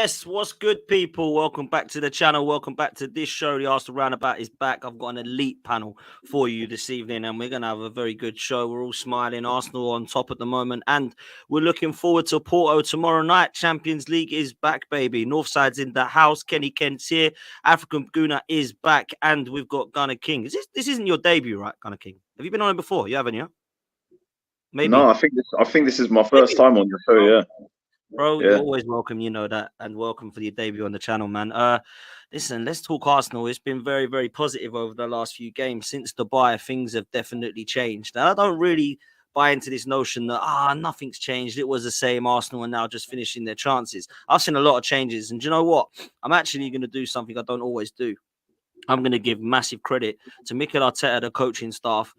Yes, what's good, people? Welcome back to the channel. Welcome back to this show. The Arsenal Roundabout is back. I've got an elite panel for you this evening, and we're going to have a very good show. We're all smiling. Arsenal on top at the moment, and we're looking forward to Porto tomorrow night. Champions League is back, baby. Northside's in the house. Kenny Kent's here. African Guna is back, and we've got Gunner King. This isn't your debut, right, Gunner King? Have you been on it before? You haven't, yeah? Maybe. No, I think this is my first time on your show. Yeah. Bro, you're always welcome, you know that, and welcome for your debut on the channel, man. Listen, let's talk Arsenal. It's been very, very positive over the last few games. Since Dubai, things have definitely changed. And I don't really buy into this notion that, nothing's changed. It was the same. Arsenal are now just finishing their chances. I've seen a lot of changes. And do you know what? I'm actually going to do something I don't always do. I'm going to give massive credit to Mikel Arteta, the coaching staff,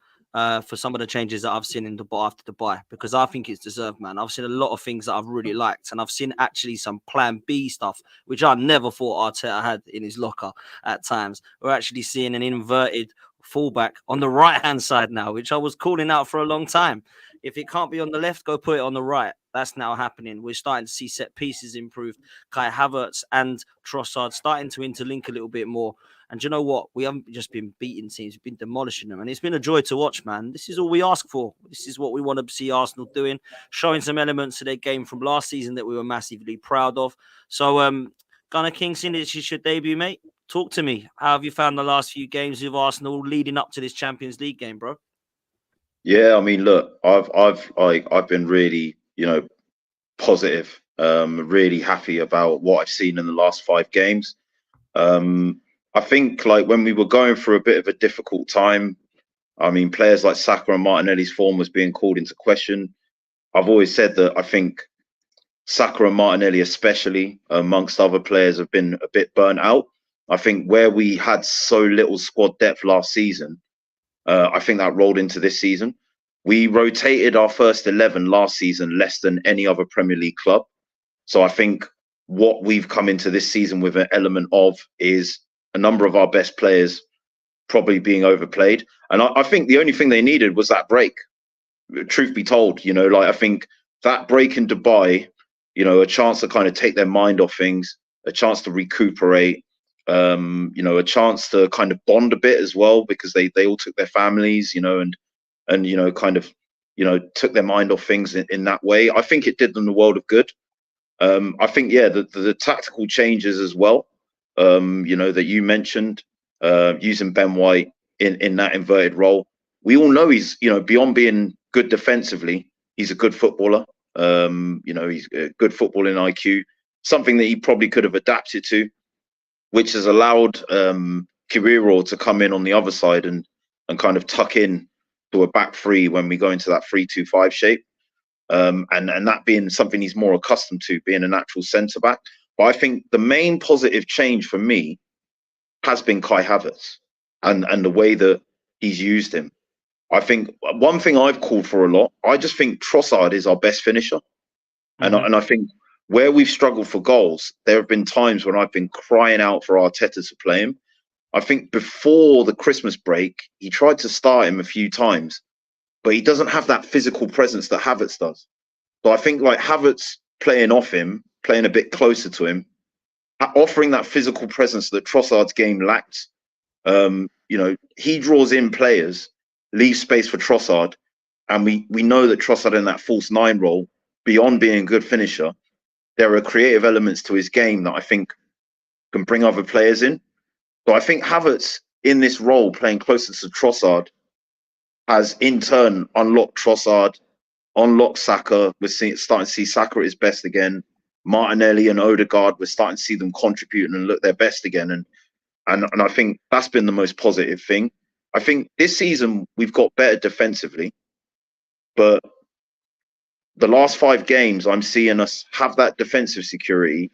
for some of the changes that I've seen in Dubai after Dubai, because I think it's deserved, man. I've seen a lot of things that I've really liked, and I've seen actually some plan B stuff, which I never thought Arteta had in his locker at times. We're actually seeing an inverted fullback on the right-hand side now, which I was calling out for a long time. If it can't be on the left, go put it on the right. That's now happening. We're starting to see set pieces improved. Kai Havertz and Trossard starting to interlink a little bit more. And you know what? We haven't just been beating teams. We've been demolishing them. And it's been a joy to watch, man. This is all we ask for. This is what we want to see Arsenal doing, showing some elements of their game from last season that we were massively proud of. So, Gunner King, seeing this is your debut, mate. Talk to me. How have you found the last few games of Arsenal leading up to this Champions League game, bro? Yeah, I mean, look, I've been really, positive. Really happy about what I've seen in the last 5 games. I think like when we were going through a bit of a difficult time, I mean, players like Saka and Martinelli's form was being called into question. I've always said that I think Saka and Martinelli, especially amongst other players, have been a bit burnt out. I think where we had so little squad depth last season, I think that rolled into this season. We rotated our first 11 last season less than any other Premier League club. So I think what we've come into this season with an element of is a number of our best players probably being overplayed. And I think the only thing they needed was that break. Truth be told, I think that break in Dubai, a chance to kind of take their mind off things, a chance to recuperate, a chance to kind of bond a bit as well, because they all took their families, and took their mind off things in that way. I think it did them the world of good. I think, the tactical changes as well, that you mentioned, using Ben White in that inverted role. We all know he's, beyond being good defensively, he's a good footballer. He's a good footballing IQ, something that he probably could have adapted to, which has allowed Kiriro to come in on the other side and kind of tuck in to a back three when we go into that 3-2-5 shape. And that being something he's more accustomed to, being a natural centre back. But I think the main positive change for me has been Kai Havertz and the way that he's used him. I think one thing I've called for a lot, I just think Trossard is our best finisher. And I think where we've struggled for goals, there have been times when I've been crying out for Arteta to play him. I think before the Christmas break, he tried to start him a few times, but he doesn't have that physical presence that Havitz does. So I think like Havitz playing off him, playing a bit closer to him, offering that physical presence that Trossard's game lacked. He draws in players, leaves space for Trossard, and we know that Trossard in that false 9 role, beyond being a good finisher, there are creative elements to his game that I think can bring other players in. So I think Havertz in this role, playing closer to Trossard, has in turn unlocked Trossard, unlocked Saka. We're starting to see Saka at his best again. Martinelli and Odegaard, we're starting to see them contribute and look their best again. And I think that's been the most positive thing. I think this season we've got better defensively, but the last 5 games, I'm seeing us have that defensive security,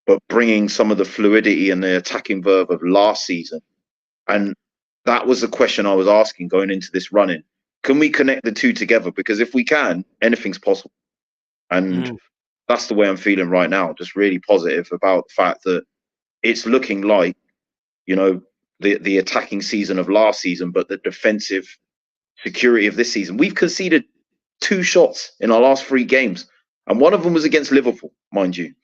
but bringing some of the fluidity and the attacking verve of last season. And that was the question I was asking going into this run-in. Can we connect the two together? Because if we can, anything's possible. And that's the way I'm feeling right now. Just really positive about the fact that it's looking like, the attacking season of last season, but the defensive security of this season. We've conceded 2 shots in our last 3 games, and one of them was against Liverpool, mind you.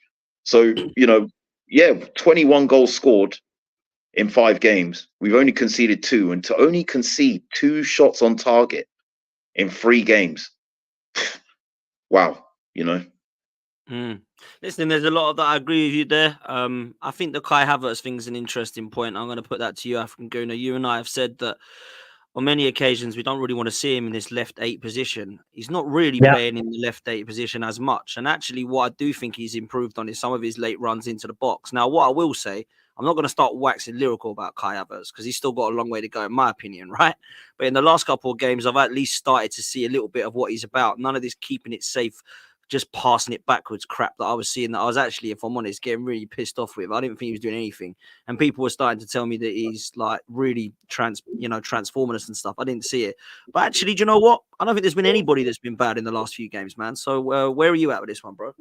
So, 21 goals scored in 5 games. We've only conceded 2, and to only concede 2 shots on target in 3 games. Wow, Listen, there's a lot of that. I agree with you there. I think the Kai Havertz thing is an interesting point. I'm going to put that to you, African Gooner. You and I have said that on many occasions we don't really want to see him in this left 8 position. He's not really playing in the left 8 position as much. And actually, what I do think he's improved on is some of his late runs into the box. Now, what I will say, I'm not going to start waxing lyrical about Kai Havertz because he's still got a long way to go, in my opinion, right? But in the last couple of games, I've at least started to see a little bit of what he's about. None of this keeping it safe, just passing it backwards crap that I was seeing, that I was actually, if I'm honest, getting really pissed off with. I didn't think he was doing anything. And people were starting to tell me that he's like really transforming us and stuff. I didn't see it. But actually, do you know what? I don't think there's been anybody that's been bad in the last few games, man. So where are you at with this one, bro?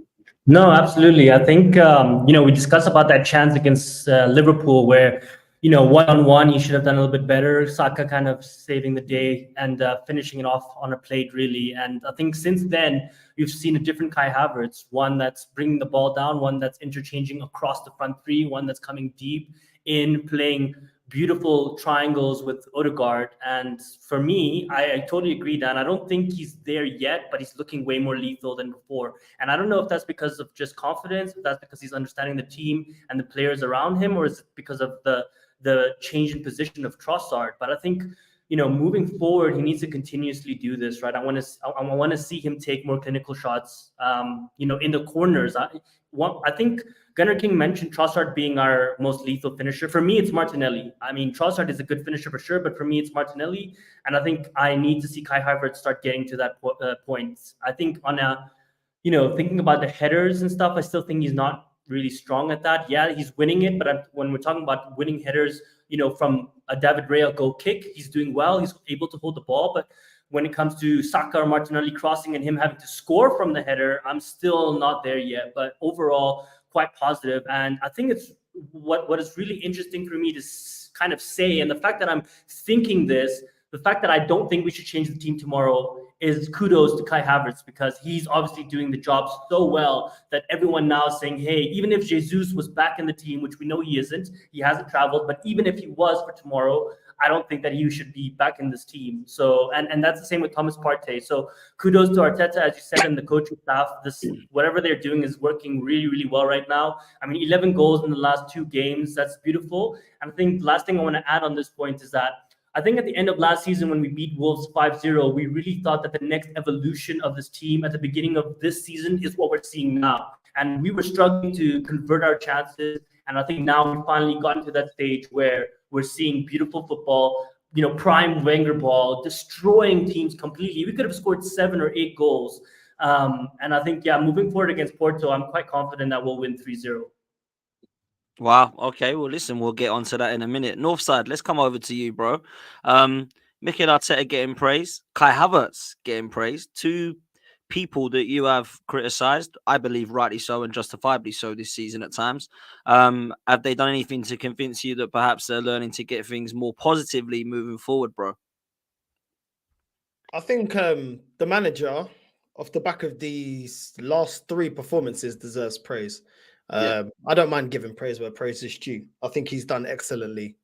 No, absolutely. I think, we discussed about that chance against Liverpool where, one-on-one, he should have done a little bit better. Saka kind of saving the day and finishing it off on a plate, really. And I think since then, we've seen a different Kai Havertz, one that's bringing the ball down, one that's interchanging across the front three, one that's coming deep in, playing beautiful triangles with Odegaard. And for me, I totally agree, Dan. I don't think he's there yet, but he's looking way more lethal than before. And I don't know if that's because of just confidence, if that's because he's understanding the team and the players around him, or is it because of the change in position of Trossard. But I think, moving forward, he needs to continuously do this, right? I want to see him take more clinical shots, in the corners. I think Gunnar King mentioned Trossard being our most lethal finisher. For me, it's Martinelli. I mean, Trossard is a good finisher for sure, but for me, it's Martinelli. And I think I need to see Kai Havertz start getting to that point. I think on thinking about the headers and stuff, I still think he's not really strong at that. Yeah, he's winning it, but when we're talking about winning headers, from a David Raya goal kick, he's doing well. He's able to hold the ball, but when it comes to Saka or Martinelli crossing and him having to score from the header, I'm still not there yet. But overall, quite positive. And I think it's what is really interesting for me to kind of say, and the fact that I'm thinking this, the fact that I don't think we should change the team tomorrow is kudos to Kai Havertz, because he's obviously doing the job so well that everyone now is saying, hey, even if Jesus was back in the team, which we know he isn't, he hasn't traveled, but even if he was for tomorrow, I don't think that he should be back in this team. So, and that's the same with Thomas Partey. So kudos to Arteta, as you said, and the coaching staff. Whatever they're doing is working really, really well right now. I mean, 11 goals in the last 2 games. That's beautiful. And I think the last thing I want to add on this point is that I think at the end of last season, when we beat Wolves 5-0, we really thought that the next evolution of this team at the beginning of this season is what we're seeing now. And we were struggling to convert our chances. And I think now we've finally gotten to that stage where we're seeing beautiful football, prime Wenger ball, destroying teams completely. We could have scored 7 or 8 goals. And I think, moving forward against Porto, I'm quite confident that we'll win 3-0. Wow. Okay. Well, listen, we'll get onto that in a minute. Northside, let's come over to you, bro. Mikel Arteta getting praise, Kai Havertz getting praise. 2 people that you have criticised, I believe rightly so and justifiably so this season at times. Have they done anything to convince you that perhaps they're learning to get things more positively moving forward, bro? I think the manager, off the back of these last 3 performances, deserves praise. I don't mind giving praise where praise is due. I think he's done excellently.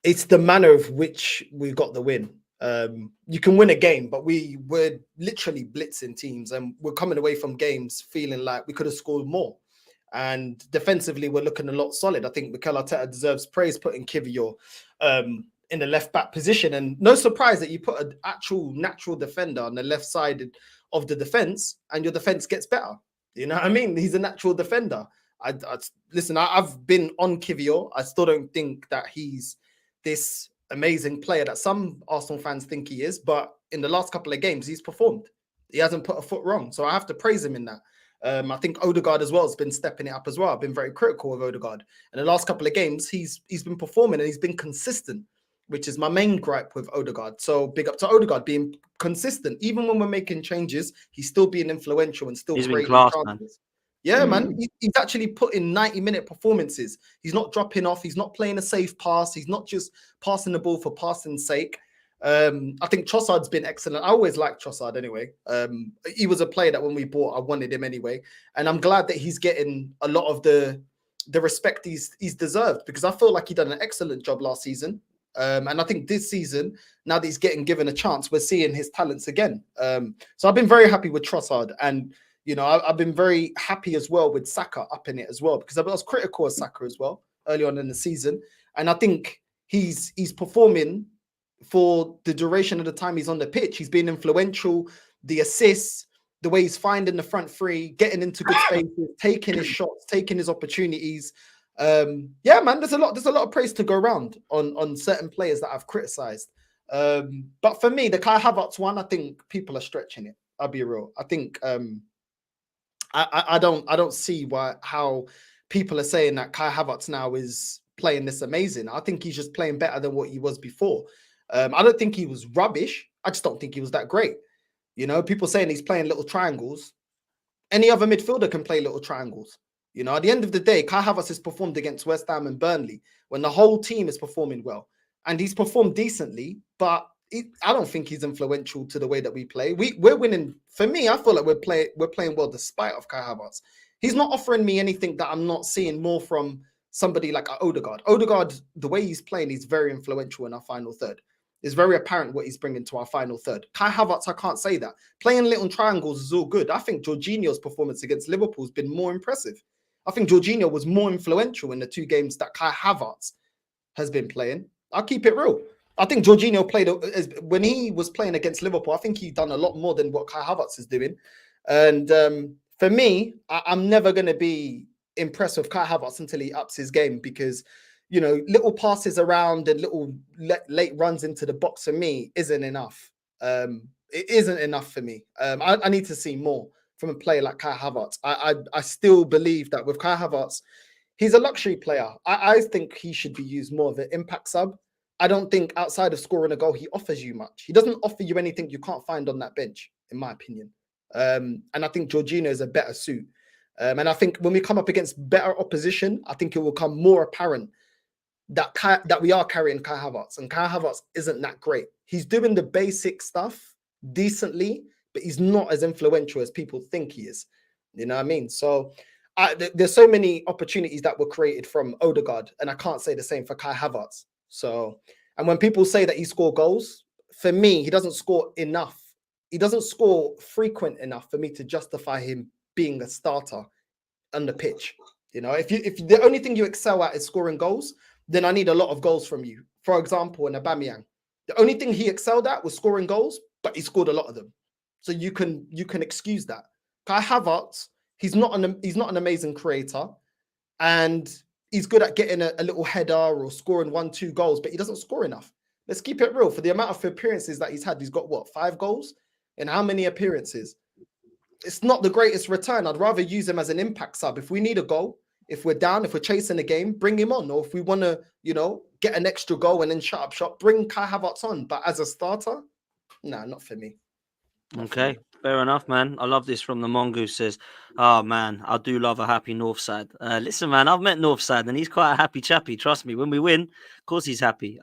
It's the manner of which we got the win. You can win a game, but we're literally blitzing teams, and we're coming away from games feeling like we could have scored more. And defensively, we're looking a lot solid. I think Mikel Arteta deserves praise putting Kivior in the left back position. And no surprise that you put an actual natural defender on the left side of the defense, and your defense gets better. You know what I mean? He's a natural defender. Listen, I've been on Kivior. I still don't think that he's this amazing player that some Arsenal fans think he is, but in the last couple of games, he's performed. He hasn't put a foot wrong. So I have to praise him in that. I think Odegaard as well has been stepping it up as well. I've been very critical of Odegaard. In the last couple of games, he's been performing and he's been consistent, which is my main gripe with Odegaard. So big up to Odegaard being consistent. Even when we're making changes, he's still being influential and still creating chances. Yeah, man. He's actually put in 90-minute performances. He's not dropping off. He's not playing a safe pass. He's not just passing the ball for passing's sake. I think Trossard's been excellent. I always liked Trossard anyway. He was a player that when we bought, I wanted him anyway, and I'm glad that he's getting a lot of the respect he's deserved, because I feel like he done an excellent job last season. And I think this season, now that he's getting given a chance, we're seeing his talents again. So I've been very happy with Trossard, and you know, I've been very happy as well with Saka up in it as well, because I was critical of Saka as well early on in the season, and I think he's performing for the duration of the time he's on the pitch. He's been influential. The assists, the way he's finding the front three, getting into good spaces, taking his shots, taking his opportunities. Yeah, man, there's a lot of praise to go around on certain players that I've criticized. But for me, the Kai Havertz one, I think people are stretching it. I'll be real. I think I don't see how people are saying that Kai Havertz now is playing this amazing. I think he's just playing better than what he was before. I don't think he was rubbish. I just don't think he was that great. You know, people saying he's playing little triangles. Any other midfielder can play little triangles. You know, at the end of the day, Kai Havertz has performed against West Ham and Burnley when the whole team is performing well. And he's performed decently, but I don't think he's influential to the way that we play. We're winning. For me, I feel like we're playing well despite of Kai Havertz. He's not offering me anything that I'm not seeing more from somebody like Odegaard. Odegaard, the way he's playing, he's very influential in our final third. It's very apparent what he's bringing to our final third. Kai Havertz, I can't say that. Playing little triangles is all good. I think Jorginho's performance against Liverpool has been more impressive. I think Jorginho was more influential in the two games that Kai Havertz has been playing. I'll keep it real. I think Jorginho played, when he was playing against Liverpool, I think he done a lot more than what Kai Havertz is doing. And for me, I'm never going to be impressed with Kai Havertz until he ups his game, because, you know, little passes around and little late runs into the box for me isn't enough. It isn't enough for me. I need to see more from a player like Kai Havertz. I still believe that with Kai Havertz, he's a luxury player. I think he should be used more of an impact sub. I don't think outside of scoring a goal, he offers you much. He doesn't offer you anything you can't find on that bench, in my opinion. And I think Jorginho is a better suit. And I think when we come up against better opposition, I think it will become more apparent that we are carrying Kai Havertz, and Kai Havertz isn't that great. He's doing the basic stuff decently, but he's not as influential as people think he is. You know what I mean? So there's so many opportunities that were created from Odegaard, and I can't say the same for Kai Havertz. So, and when people say that he scored goals, for me, he doesn't score enough. He doesn't score frequent enough for me to justify him being a starter on the pitch. You know, if the only thing you excel at is scoring goals, then I need a lot of goals from you. For example, in Aubameyang, the only thing he excelled at was scoring goals, but he scored a lot of them. So you can excuse that. Kai Havertz, he's not an amazing creator, and he's good at getting a little header or scoring 1-2 goals, but he doesn't score enough. Let's keep it real. For the amount of appearances that he's had, he's got what, 5 goals? In how many appearances? It's not the greatest return. I'd rather use him as an impact sub. If we need a goal, if we're down, if we're chasing a game, bring him on. Or if we want to, you know, get an extra goal and then shut up shop, bring Kai Havertz on. But as a starter, nah, not for me. Okay, fair enough, man. I love this from the Mongoose says, oh man, I do love a happy Northside. Listen, man, I've met Northside and he's quite a happy chappy. Trust me, when we win, of course he's happy.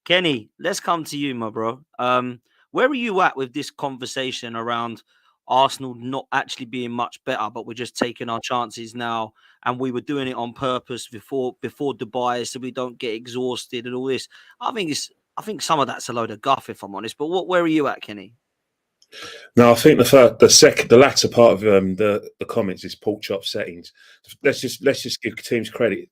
Kenny, let's come to you, my bro. Where are you at with this conversation around Arsenal not actually being much better, but we're just taking our chances now, and we were doing it on purpose before Dubai, so we don't get exhausted and all this? I think some of that's a load of guff, if I'm honest. But where are you at, Kenny? No, I think the latter part of the comments is pork chop settings. Let's just give teams credit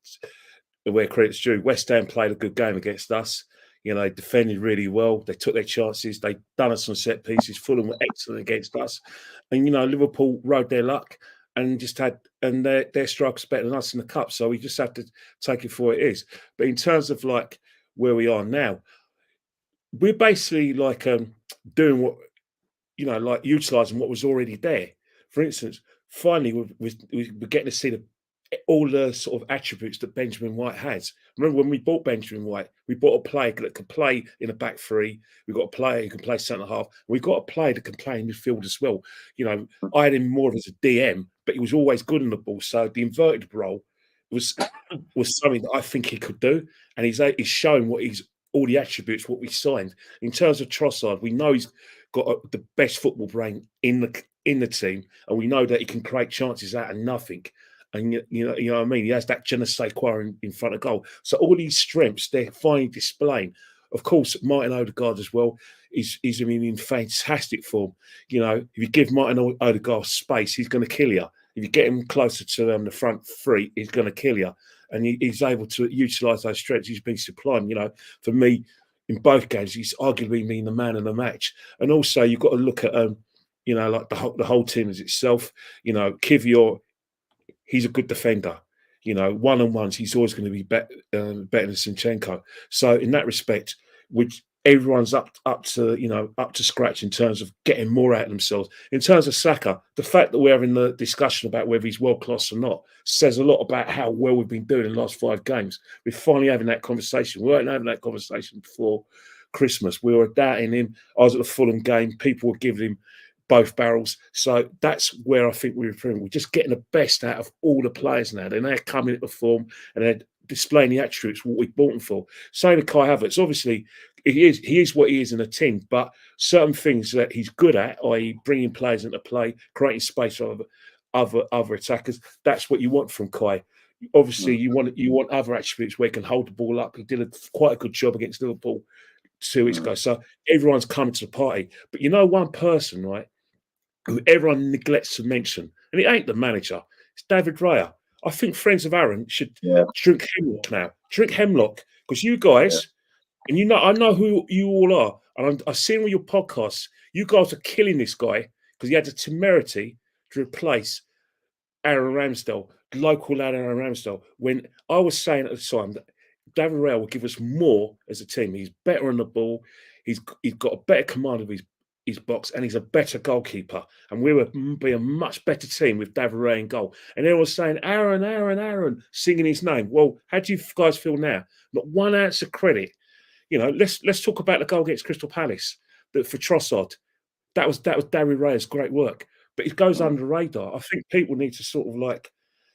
where credit's due. West Ham played a good game against us. You know, they defended really well. They took their chances. They done us on set pieces. Fulham were excellent against us, and you know, Liverpool rode their luck and just had their strike's better than us in the cup. So we just have to take it for what it is. But in terms of like where we are now, we're basically like doing what, you know, like utilising what was already there. For instance, finally, we're getting to see all the sort of attributes that Benjamin White has. Remember when we bought Benjamin White, we bought a player that could play in a back three. We've got a player who can play centre half. We've got a player that can play in midfield as well. You know, I had him more as a DM, but he was always good on the ball. So the inverted role was something that I think he could do, and he's shown what he's all the attributes what we signed. In terms of Trossard, we know he's got the best football brain in the team, and we know that he can create chances out of nothing. And you know what I mean. He has that je ne sais quoi in front of goal. So all these strengths they're finally displaying. Of course, Martin Odegaard as well is in fantastic form. You know, if you give Martin Odegaard space, he's going to kill you. If you get him closer to the front three, he's going to kill you. And he's able to utilise those strengths. He's been sublime. You know, for me, in both games, he's arguably been the man of the match. And also, you've got to look at, you know, like the whole team as itself. You know, Kivior, he's a good defender. You know, one-on-ones, he's always going to be better than Zinchenko. So in that respect, everyone's up to scratch in terms of getting more out of themselves. In terms of Saka, the fact that we're having the discussion about whether he's world class or not says a lot about how well we've been doing in the last 5 games. We're finally having that conversation. We weren't having that conversation before Christmas. We were doubting him. I was at the Fulham game. People were giving him both barrels. So that's where I think we're improving. We're just getting the best out of all the players now. They're now coming into form and they're displaying the attributes what we bought them for. Same with Kai Havertz. Obviously, he is what he is in a team, but certain things that he's good at, i.e. bringing players into play, creating space for other attackers, that's what you want from Kai. Obviously, you want other attributes where he can hold the ball up. He did quite a good job against Liverpool 2 weeks ago. So everyone's coming to the party. But you know one person, right, who everyone neglects to mention, and it ain't the manager, it's David Raya. I think friends of Aaron should drink hemlock now. Drink hemlock, because you guys, and you know, I know who you all are, and I've seen all your podcasts. You guys are killing this guy because he had the temerity to replace Aaron Ramsdale, local lad Aaron Ramsdale, when I was saying at the time that David Raya will give us more as a team. He's better on the ball. He's got a better command of his box, and he's a better goalkeeper. And we would be a much better team with David Raya in goal. And everyone was saying, Aaron, singing his name. Well, how do you guys feel now? Not 1 ounce of credit. You know, let's talk about the goal against Crystal Palace for Trossard. That was David Raya's great work. But it goes under the radar. I think people need to sort of like,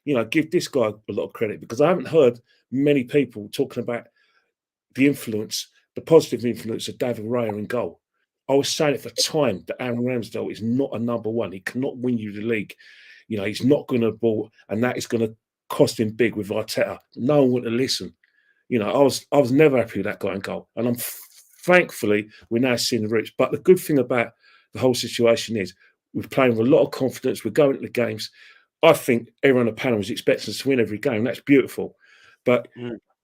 you know, give this guy a lot of credit, because I haven't heard many people talking about the positive influence of David Raya in goal. I was saying it for time that Aaron Ramsdale is not a number one. He cannot win you the league. You know, he's not going to ball, and that is going to cost him big with Arteta. No one wanted to listen. You know, I was never happy with that guy in goal. And thankfully, we're now seeing the roots. But the good thing about the whole situation is we're playing with a lot of confidence. We're going to the games. I think everyone on the panel is expecting us to win every game. That's beautiful. But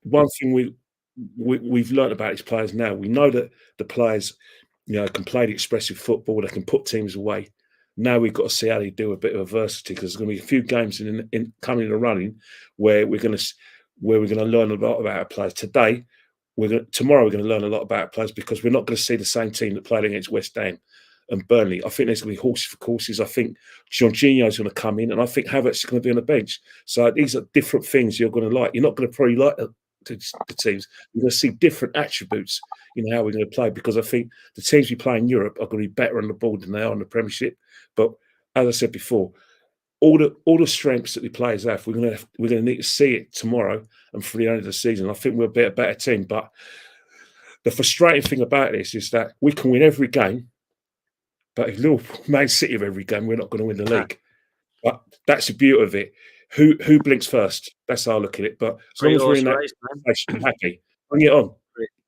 one thing we've learned about these players now, we know that the players, you know, can play the expressive football. They can put teams away. Now we've got to see how they do a bit of adversity, because there's going to be a few games in coming in the running where we're going to learn a lot about our players. Tomorrow we're going to learn a lot about our players, because we're not going to see the same team that played against West Ham and Burnley. I think there's going to be horses for courses. I think Jorginho's going to come in, and I think Havitz is going to be on the bench. So these are different things you're going to like. You're not going to probably like the teams. You're going to see different attributes in how we're going to play, because I think the teams we play in Europe are going to be better on the ball than they are on the Premiership. But as I said before, all the strengths that the players have, we're going to need to see it tomorrow and for the end of the season. I think we'll be a better team. But the frustrating thing about this is that we can win every game, but if Liverpool, Man City of every game, we're not going to win the league. But that's the beauty of it. Who blinks first? That's how I look at it. But as long as we're in that situation, I'm happy. Bring it on.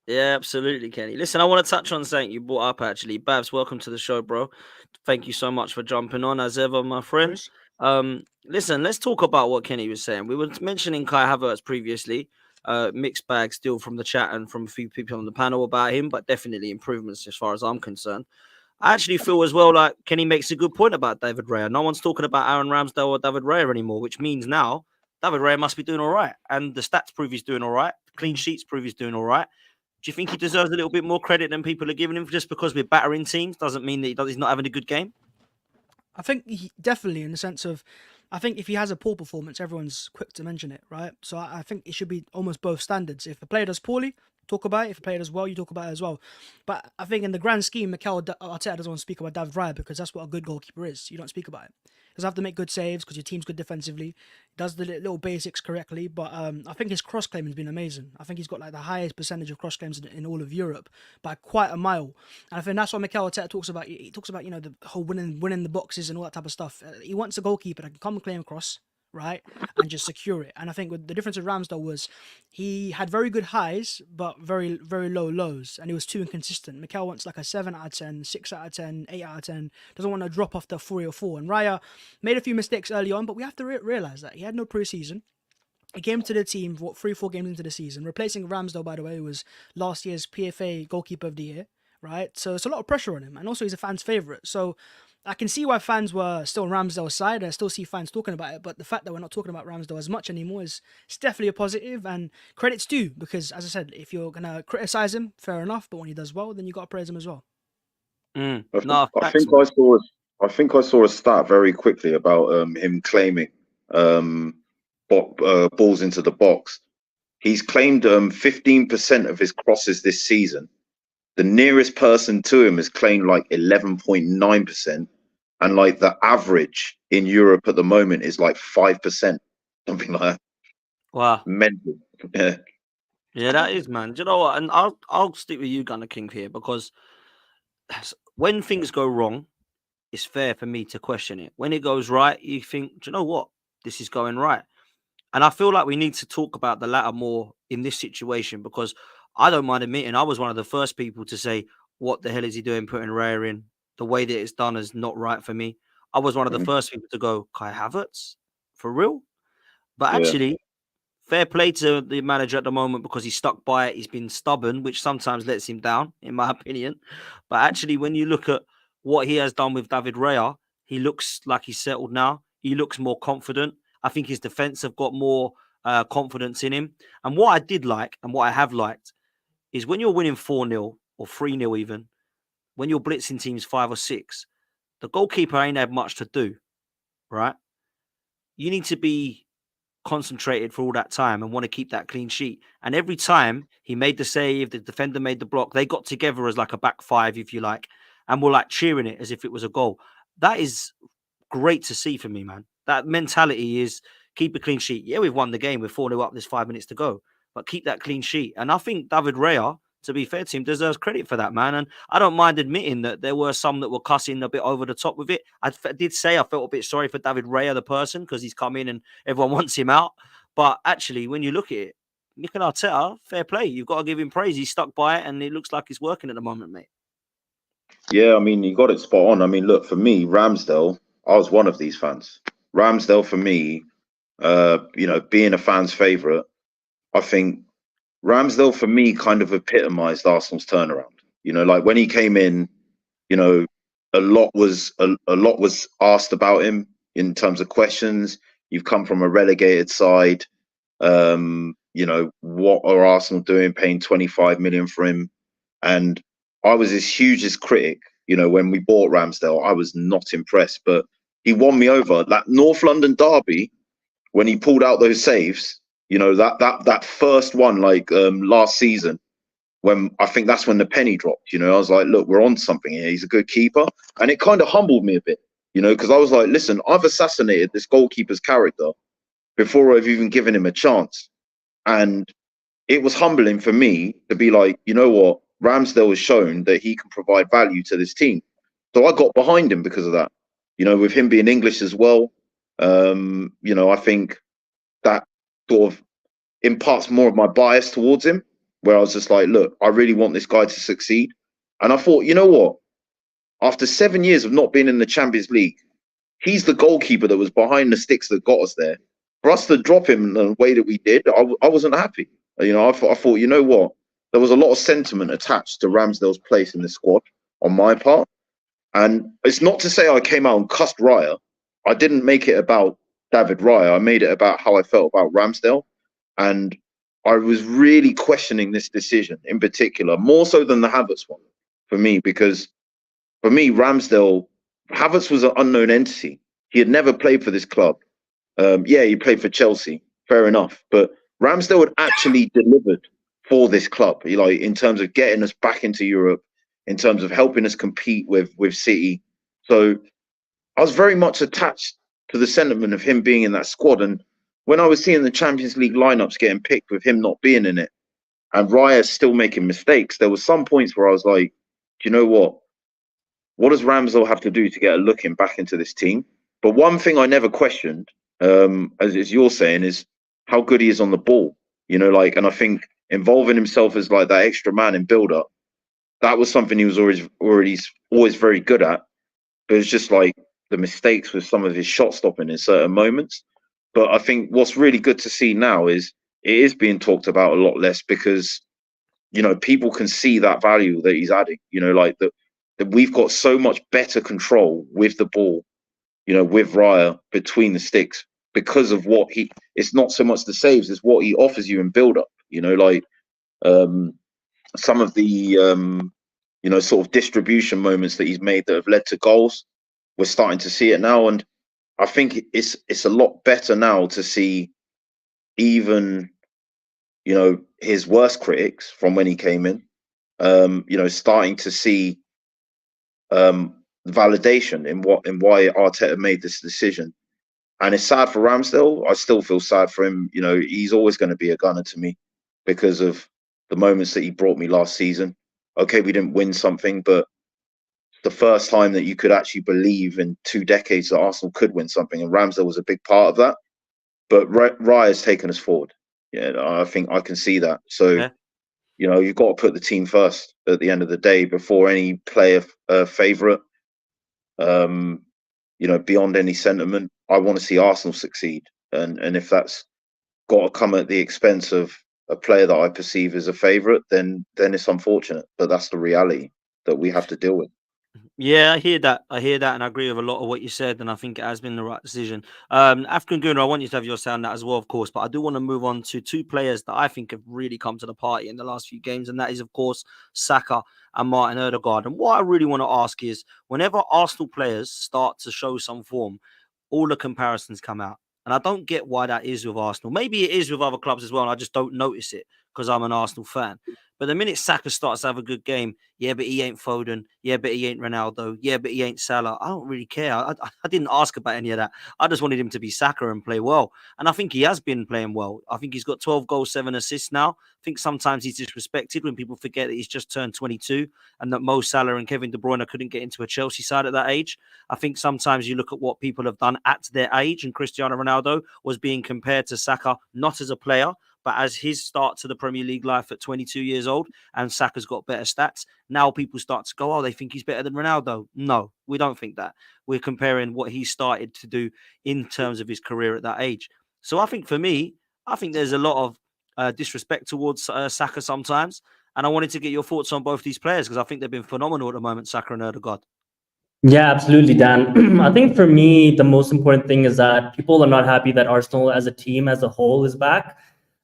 Yeah, absolutely, Kenny. Listen, I want to touch on something you brought up, actually. Babs, welcome to the show, bro. Thank you so much for jumping on, as ever, my friend. Listen, let's talk about what Kenny was saying. We were mentioning Kai Havertz previously. Mixed bag still from the chat and from a few people on the panel about him, but definitely improvements as far as I'm concerned. I actually feel as well like Kenny makes a good point about David Raya. No one's talking about Aaron Ramsdale or David Raya anymore, which means now David Raya must be doing all right. And the stats prove he's doing all right. The clean sheets prove he's doing all right. Do you think he deserves a little bit more credit than people are giving him? Just because we're battering teams doesn't mean that he's not having a good game? I think definitely, in the sense of, I think if he has a poor performance, everyone's quick to mention it, right? So I think it should be almost both standards. If the player does poorly, talk about it. If a player does well, you talk about it as well. But I think in the grand scheme, Mikel Arteta doesn't want to speak about David Raya because that's what a good goalkeeper is. You don't speak about it. He doesn't have to make good saves because your team's good defensively. He does the little basics correctly. But I think his cross claim has been amazing. I think he's got like the highest percentage of cross claims in all of Europe by quite a mile. And I think that's what Mikel Arteta talks about. He talks about, the whole winning the boxes and all that type of stuff. He wants a goalkeeper that can come and claim across, right, and just secure it. And I think the difference with Ramsdale was he had very good highs, but very, very low lows, and he was too inconsistent. Mikel wants like a 7 out of 10, 6 out of 10, 8 out of 10, doesn't want to drop off the 3 or 4. And Raya made a few mistakes early on, but we have to realize that he had no preseason. He came to the team, 3-4 games into the season, replacing Ramsdale, by the way, who was last year's PFA Goalkeeper of the Year, right? So it's a lot of pressure on him, and also he's a fan's favourite. So I can see why fans were still on Ramsdale's side. I still see fans talking about it, but the fact that we're not talking about Ramsdale as much anymore is definitely a positive, and credits due, because as I said, if you're going to criticise him, fair enough, but when he does well, then you got to praise him as well. I think I saw a stat very quickly about him claiming balls into the box. He's claimed 15% of his crosses this season. The nearest person to him has claimed like 11.9%. And like the average in Europe at the moment is like 5%, something like that. Wow. Mental. Yeah. Yeah, that is, man. Do you know what? And I'll stick with you, Gunner King, here, because when things go wrong, it's fair for me to question it. When it goes right, you think, do you know what? This is going right. And I feel like we need to talk about the latter more in this situation, because I don't mind admitting I was one of the first people to say, what the hell is he doing putting Raya in? The way that it's done is not right for me. I was one of the first people to go, Kai Havertz? For real? But actually, fair play to the manager at the moment, because he's stuck by it. He's been stubborn, which sometimes lets him down, in my opinion. But actually, when you look at what he has done with David Raya, he looks like he's settled now. He looks more confident. I think his defense have got more confidence in him. And what I did like, and what I have liked, is when you're winning 4-0 or 3-0 even, when you're blitzing teams 5 or 6, the goalkeeper ain't had much to do, right? You need to be concentrated for all that time and want to keep that clean sheet. And every time he made the save, the defender made the block, they got together as like a back five, if you like, and were like cheering it as if it was a goal. That is great to see for me, man. That mentality is keep a clean sheet. Yeah, we've won the game. We're 4-0 up. There's 5 minutes to go. But keep that clean sheet. And I think David Raya, to be fair to him, deserves credit for that, man. And I don't mind admitting that there were some that were cussing a bit over the top with it. I did say I felt a bit sorry for David Raya, the person, because he's come in and everyone wants him out. But actually, when you look at it, Mikel Arteta, fair play. You've got to give him praise. He's stuck by it, and it looks like it's working at the moment, mate. Yeah, I mean, you got it spot on. I mean, look, for me, Ramsdale, I was one of these fans. Ramsdale, for me, being a fan's favourite, I think Ramsdale, for me, kind of epitomised Arsenal's turnaround. Like when he came in, a lot was asked about him in terms of questions. You've come from a relegated side. What are Arsenal doing, paying 25 million for him? And I was his hugest critic. When we bought Ramsdale, I was not impressed, but he won me over. That North London derby, when he pulled out those saves, that first one, like last season, when I think that's when the penny dropped. I was like, look, we're on something here. He's a good keeper, and it kind of humbled me a bit, because I was like, listen, I've assassinated this goalkeeper's character before I've even given him a chance, and it was humbling for me to be like, you know what, Ramsdale has shown that he can provide value to this team, so I got behind him because of that. With him being English as well, I think that sort of imparts more of my bias towards him, where I was just like, look, I really want this guy to succeed. And I thought, you know what? After 7 years of not being in the Champions League, he's the goalkeeper that was behind the sticks that got us there. For us to drop him in the way that we did, I wasn't happy. I thought, you know what? There was a lot of sentiment attached to Ramsdale's place in the squad on my part. And it's not to say I came out and cussed Raya. I didn't make it about David Raya. I made it about how I felt about Ramsdale. And I was really questioning this decision in particular, more so than the Havitz one for me, because for me, Havitz was an unknown entity. He had never played for this club. He played for Chelsea, fair enough. But Ramsdale had actually delivered for this club. Like in terms of getting us back into Europe, in terms of helping us compete with City. So I was very much attached to the sentiment of him being in that squad. And when I was seeing the Champions League lineups getting picked with him not being in it, and Raya still making mistakes, there were some points where I was like, do you know what? What does Ramsdale have to do to get a look in back into this team? But one thing I never questioned, as you're saying, is how good he is on the ball. You know, like, and I think involving himself as like that extra man in build-up, that was something he was always very good at. But it's just like the mistakes with some of his shot stopping in certain moments. But I think what's really good to see now is it is being talked about a lot less because, you know, people can see that value that he's adding. You know, like that we've got so much better control with the ball, you know, with Raya between the sticks because of what it's not so much the saves, it's what he offers you in build up, you know, like some of the, you know, sort of distribution moments that he's made that have led to goals. We're starting to see it now. And I think it's a lot better now to see even, you know, his worst critics from when he came in, you know, starting to see validation in why Arteta made this decision. And it's sad for Ramsdale. I still feel sad for him. You know, he's always going to be a gunner to me because of the moments that he brought me last season. Okay, we didn't win something, but the first time that you could actually believe in 2 decades that Arsenal could win something, and Ramsdale was a big part of that. But Raya's taken us forward. Yeah, I think I can see that. So, yeah, you know, you've got to put the team first at the end of the day before any player favourite. You know, beyond any sentiment, I want to see Arsenal succeed. And if that's got to come at the expense of a player that I perceive as a favourite, then it's unfortunate. But that's the reality that we have to deal with. Yeah, I hear that, and I agree with a lot of what you said, and I think it has been the right decision. African Gunner, I want you to have your say on that as well, of course, but I do want to move on to 2 players that I think have really come to the party in the last few games, and that is, of course, Saka and Martin Odegaard. And what I really want to ask is, whenever Arsenal players start to show some form, all the comparisons come out. And I don't get why that is with Arsenal. Maybe it is with other clubs as well, and I just don't notice it because I'm an Arsenal fan. But the minute Saka starts to have a good game, yeah, but he ain't Foden. Yeah, but he ain't Ronaldo. Yeah, but he ain't Salah. I don't really care. I didn't ask about any of that. I just wanted him to be Saka and play well. And I think he has been playing well. I think he's got 12 goals, 7 assists now. I think sometimes he's disrespected when people forget that he's just turned 22 and that Mo Salah and Kevin De Bruyne couldn't get into a Chelsea side at that age. I think sometimes you look at what people have done at their age, and Cristiano Ronaldo was being compared to Saka, not as a player, but as his start to the Premier League life at 22 years old, and Saka's got better stats. Now people start to go, oh, they think he's better than Ronaldo. No, we don't think that. We're comparing what he started to do in terms of his career at that age. So I think for me, I think there's a lot of disrespect towards Saka sometimes. And I wanted to get your thoughts on both these players because I think they've been phenomenal at the moment, Saka and Odegaard. Yeah, absolutely, Dan. I think for me, the most important thing is that people are not happy that Arsenal as a team as a whole is back.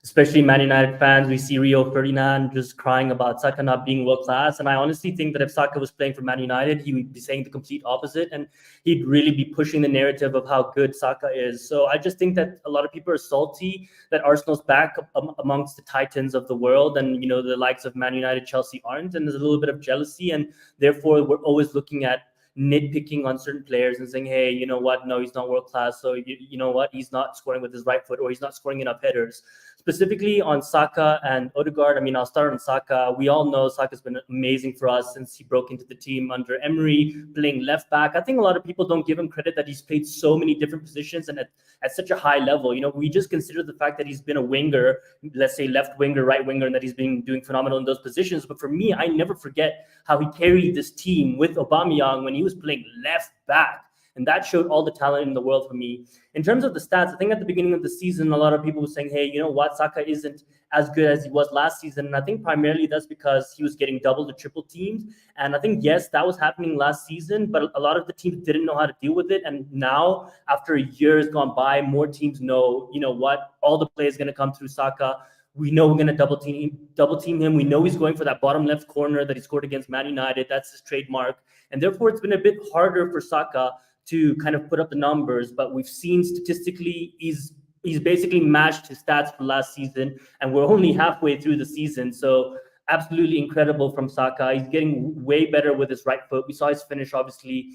Especially Man United fans, we see Rio Ferdinand just crying about Saka not being world class. And I honestly think that if Saka was playing for Man United, he would be saying the complete opposite. And he'd really be pushing the narrative of how good Saka is. So I just think that a lot of people are salty that Arsenal's back amongst the titans of the world. And, you know, the likes of Man United, Chelsea aren't. And there's a little bit of jealousy. And therefore, we're always looking at nitpicking on certain players and saying, hey, you know what? No, he's not world class. So you know what? He's not scoring with his right foot, or he's not scoring enough headers. Specifically on Saka and Odegaard, I mean, I'll start on Saka. We all know Saka's been amazing for us since he broke into the team under Emery, playing left back. I think a lot of people don't give him credit that he's played so many different positions and at such a high level. You know, we just consider the fact that he's been a winger, let's say left winger, right winger, and that he's been doing phenomenal in those positions. But for me, I never forget how he carried this team with Aubameyang when he was playing left back. And that showed all the talent in the world for me. In terms of the stats, I think at the beginning of the season, a lot of people were saying, hey, you know what, Saka isn't as good as he was last season. And I think primarily that's because he was getting double to triple teams. And I think, yes, that was happening last season, but a lot of the teams didn't know how to deal with it. And now, after a year has gone by, more teams know, you know what, all the play is going to come through Saka. We know we're going to double team him. We know he's going for that bottom left corner that he scored against Man United. That's his trademark. And therefore, it's been a bit harder for Saka to kind of put up the numbers, but we've seen statistically he's he's basically matched his stats for last season, and we're only halfway through the season. So absolutely incredible from Saka. He's getting way better with his right foot. We saw his finish, obviously,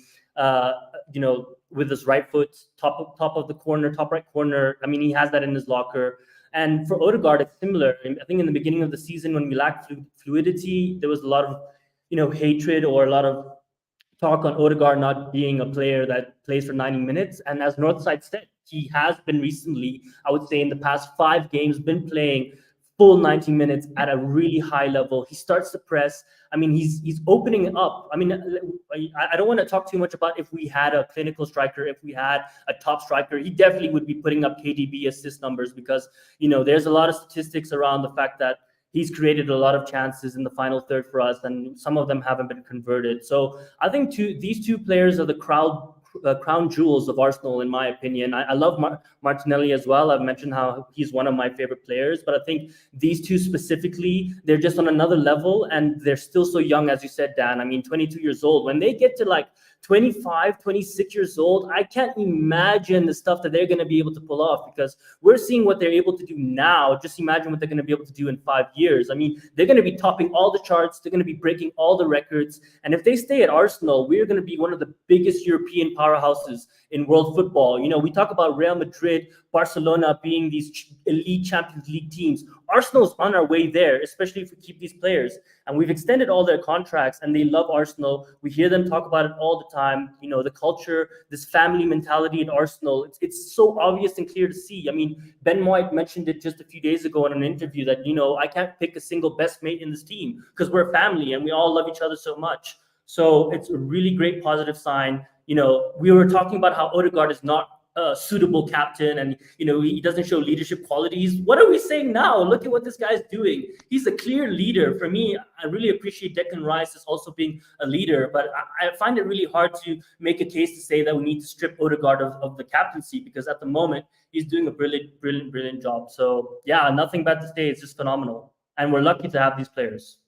with his right foot, top of the corner, top right corner. I mean, he has that in his locker. And for Odegaard, it's similar. I think in the beginning of the season, when we lacked fluidity, there was a lot of, hatred or a lot of talk on Odegaard not being a player that plays for 90 minutes. And as Northside said, he has been recently, I would say in the past 5 games, been playing full 90 minutes at a really high level. He starts to press. I mean, he's opening it up. I mean, I don't want to talk too much about if we had a clinical striker, if we had a top striker. He definitely would be putting up KDB assist numbers because, there's a lot of statistics around the fact that he's created a lot of chances in the final third for us, and some of them haven't been converted. So I think these two players are the crown jewels of Arsenal, in my opinion. I love Martinelli as well. I've mentioned how he's one of my favorite players, but I think these two specifically, they're just on another level, and they're still so young, as you said, Dan. I mean, 22 years old. When they get to like 25, 26 years old, I can't imagine the stuff that they're going to be able to pull off, because we're seeing what they're able to do now. Just imagine what they're going to be able to do in 5 years. I mean, they're going to be topping all the charts. They're going to be breaking all the records. And if they stay at Arsenal, we're going to be one of the biggest European powerhouses in world football. We talk about Real Madrid, Barcelona being these elite Champions League teams. Arsenal's on our way there, especially if we keep these players. And we've extended all their contracts, and they love Arsenal. We hear them talk about it all the time. The culture, this family mentality in Arsenal, it's so obvious and clear to see. I mean, Ben White mentioned it just a few days ago in an interview that, I can't pick a single best mate in this team because we're a family and we all love each other so much. So it's a really great positive sign. We were talking about how Odegaard is not a suitable captain and, he doesn't show leadership qualities. What are we saying now? Look at what this guy's doing. He's a clear leader. For me, I really appreciate Declan Rice as also being a leader, but I find it really hard to make a case to say that we need to strip Odegaard of the captaincy, because at the moment, he's doing a brilliant job. So yeah, nothing bad to say. It's just phenomenal. And we're lucky to have these players.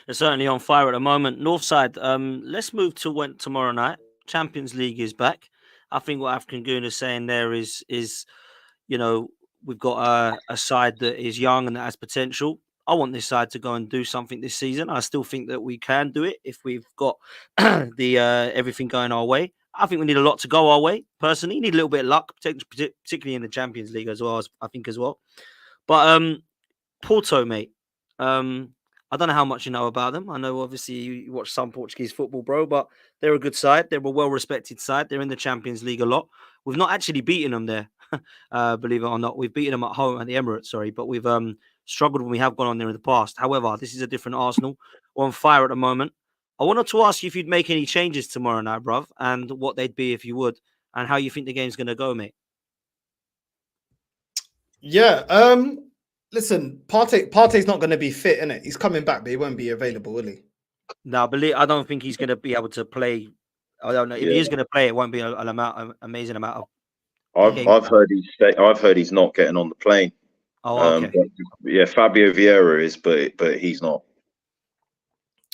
They're certainly on fire at the moment. Northside, let's move to tomorrow night. Champions League is back. I think what African Goon is saying there is we've got a side that is young and that has potential. I want this side to go and do something this season. I still think that we can do it if we've got the everything going our way. I think we need a lot to go our way. Personally, need a little bit of luck, particularly in the Champions League as well. But Porto, mate. I don't know how much you know about them. I know obviously you watch some Portuguese football, bro, but they're a good side. They're a well-respected side. They're in the Champions League a lot. We've not actually beaten them there, believe it or not. We've beaten them at home at the Emirates, but we've struggled when we have gone on there in the past. However, this is a different Arsenal. We're on fire at the moment. I wanted to ask you if you'd make any changes tomorrow night, bruv, and what they'd be if you would, and how you think the game's going to go, mate. Yeah, listen, Partey's not going to be fit, innit? He's coming back, but he won't be available, will he? No, I don't think he's going to be able to play. I don't know if he is going to play. It won't be an amazing amount of. I've heard he's not getting on the plane. Oh, okay. Yeah, Fabio Vieira is, but he's not.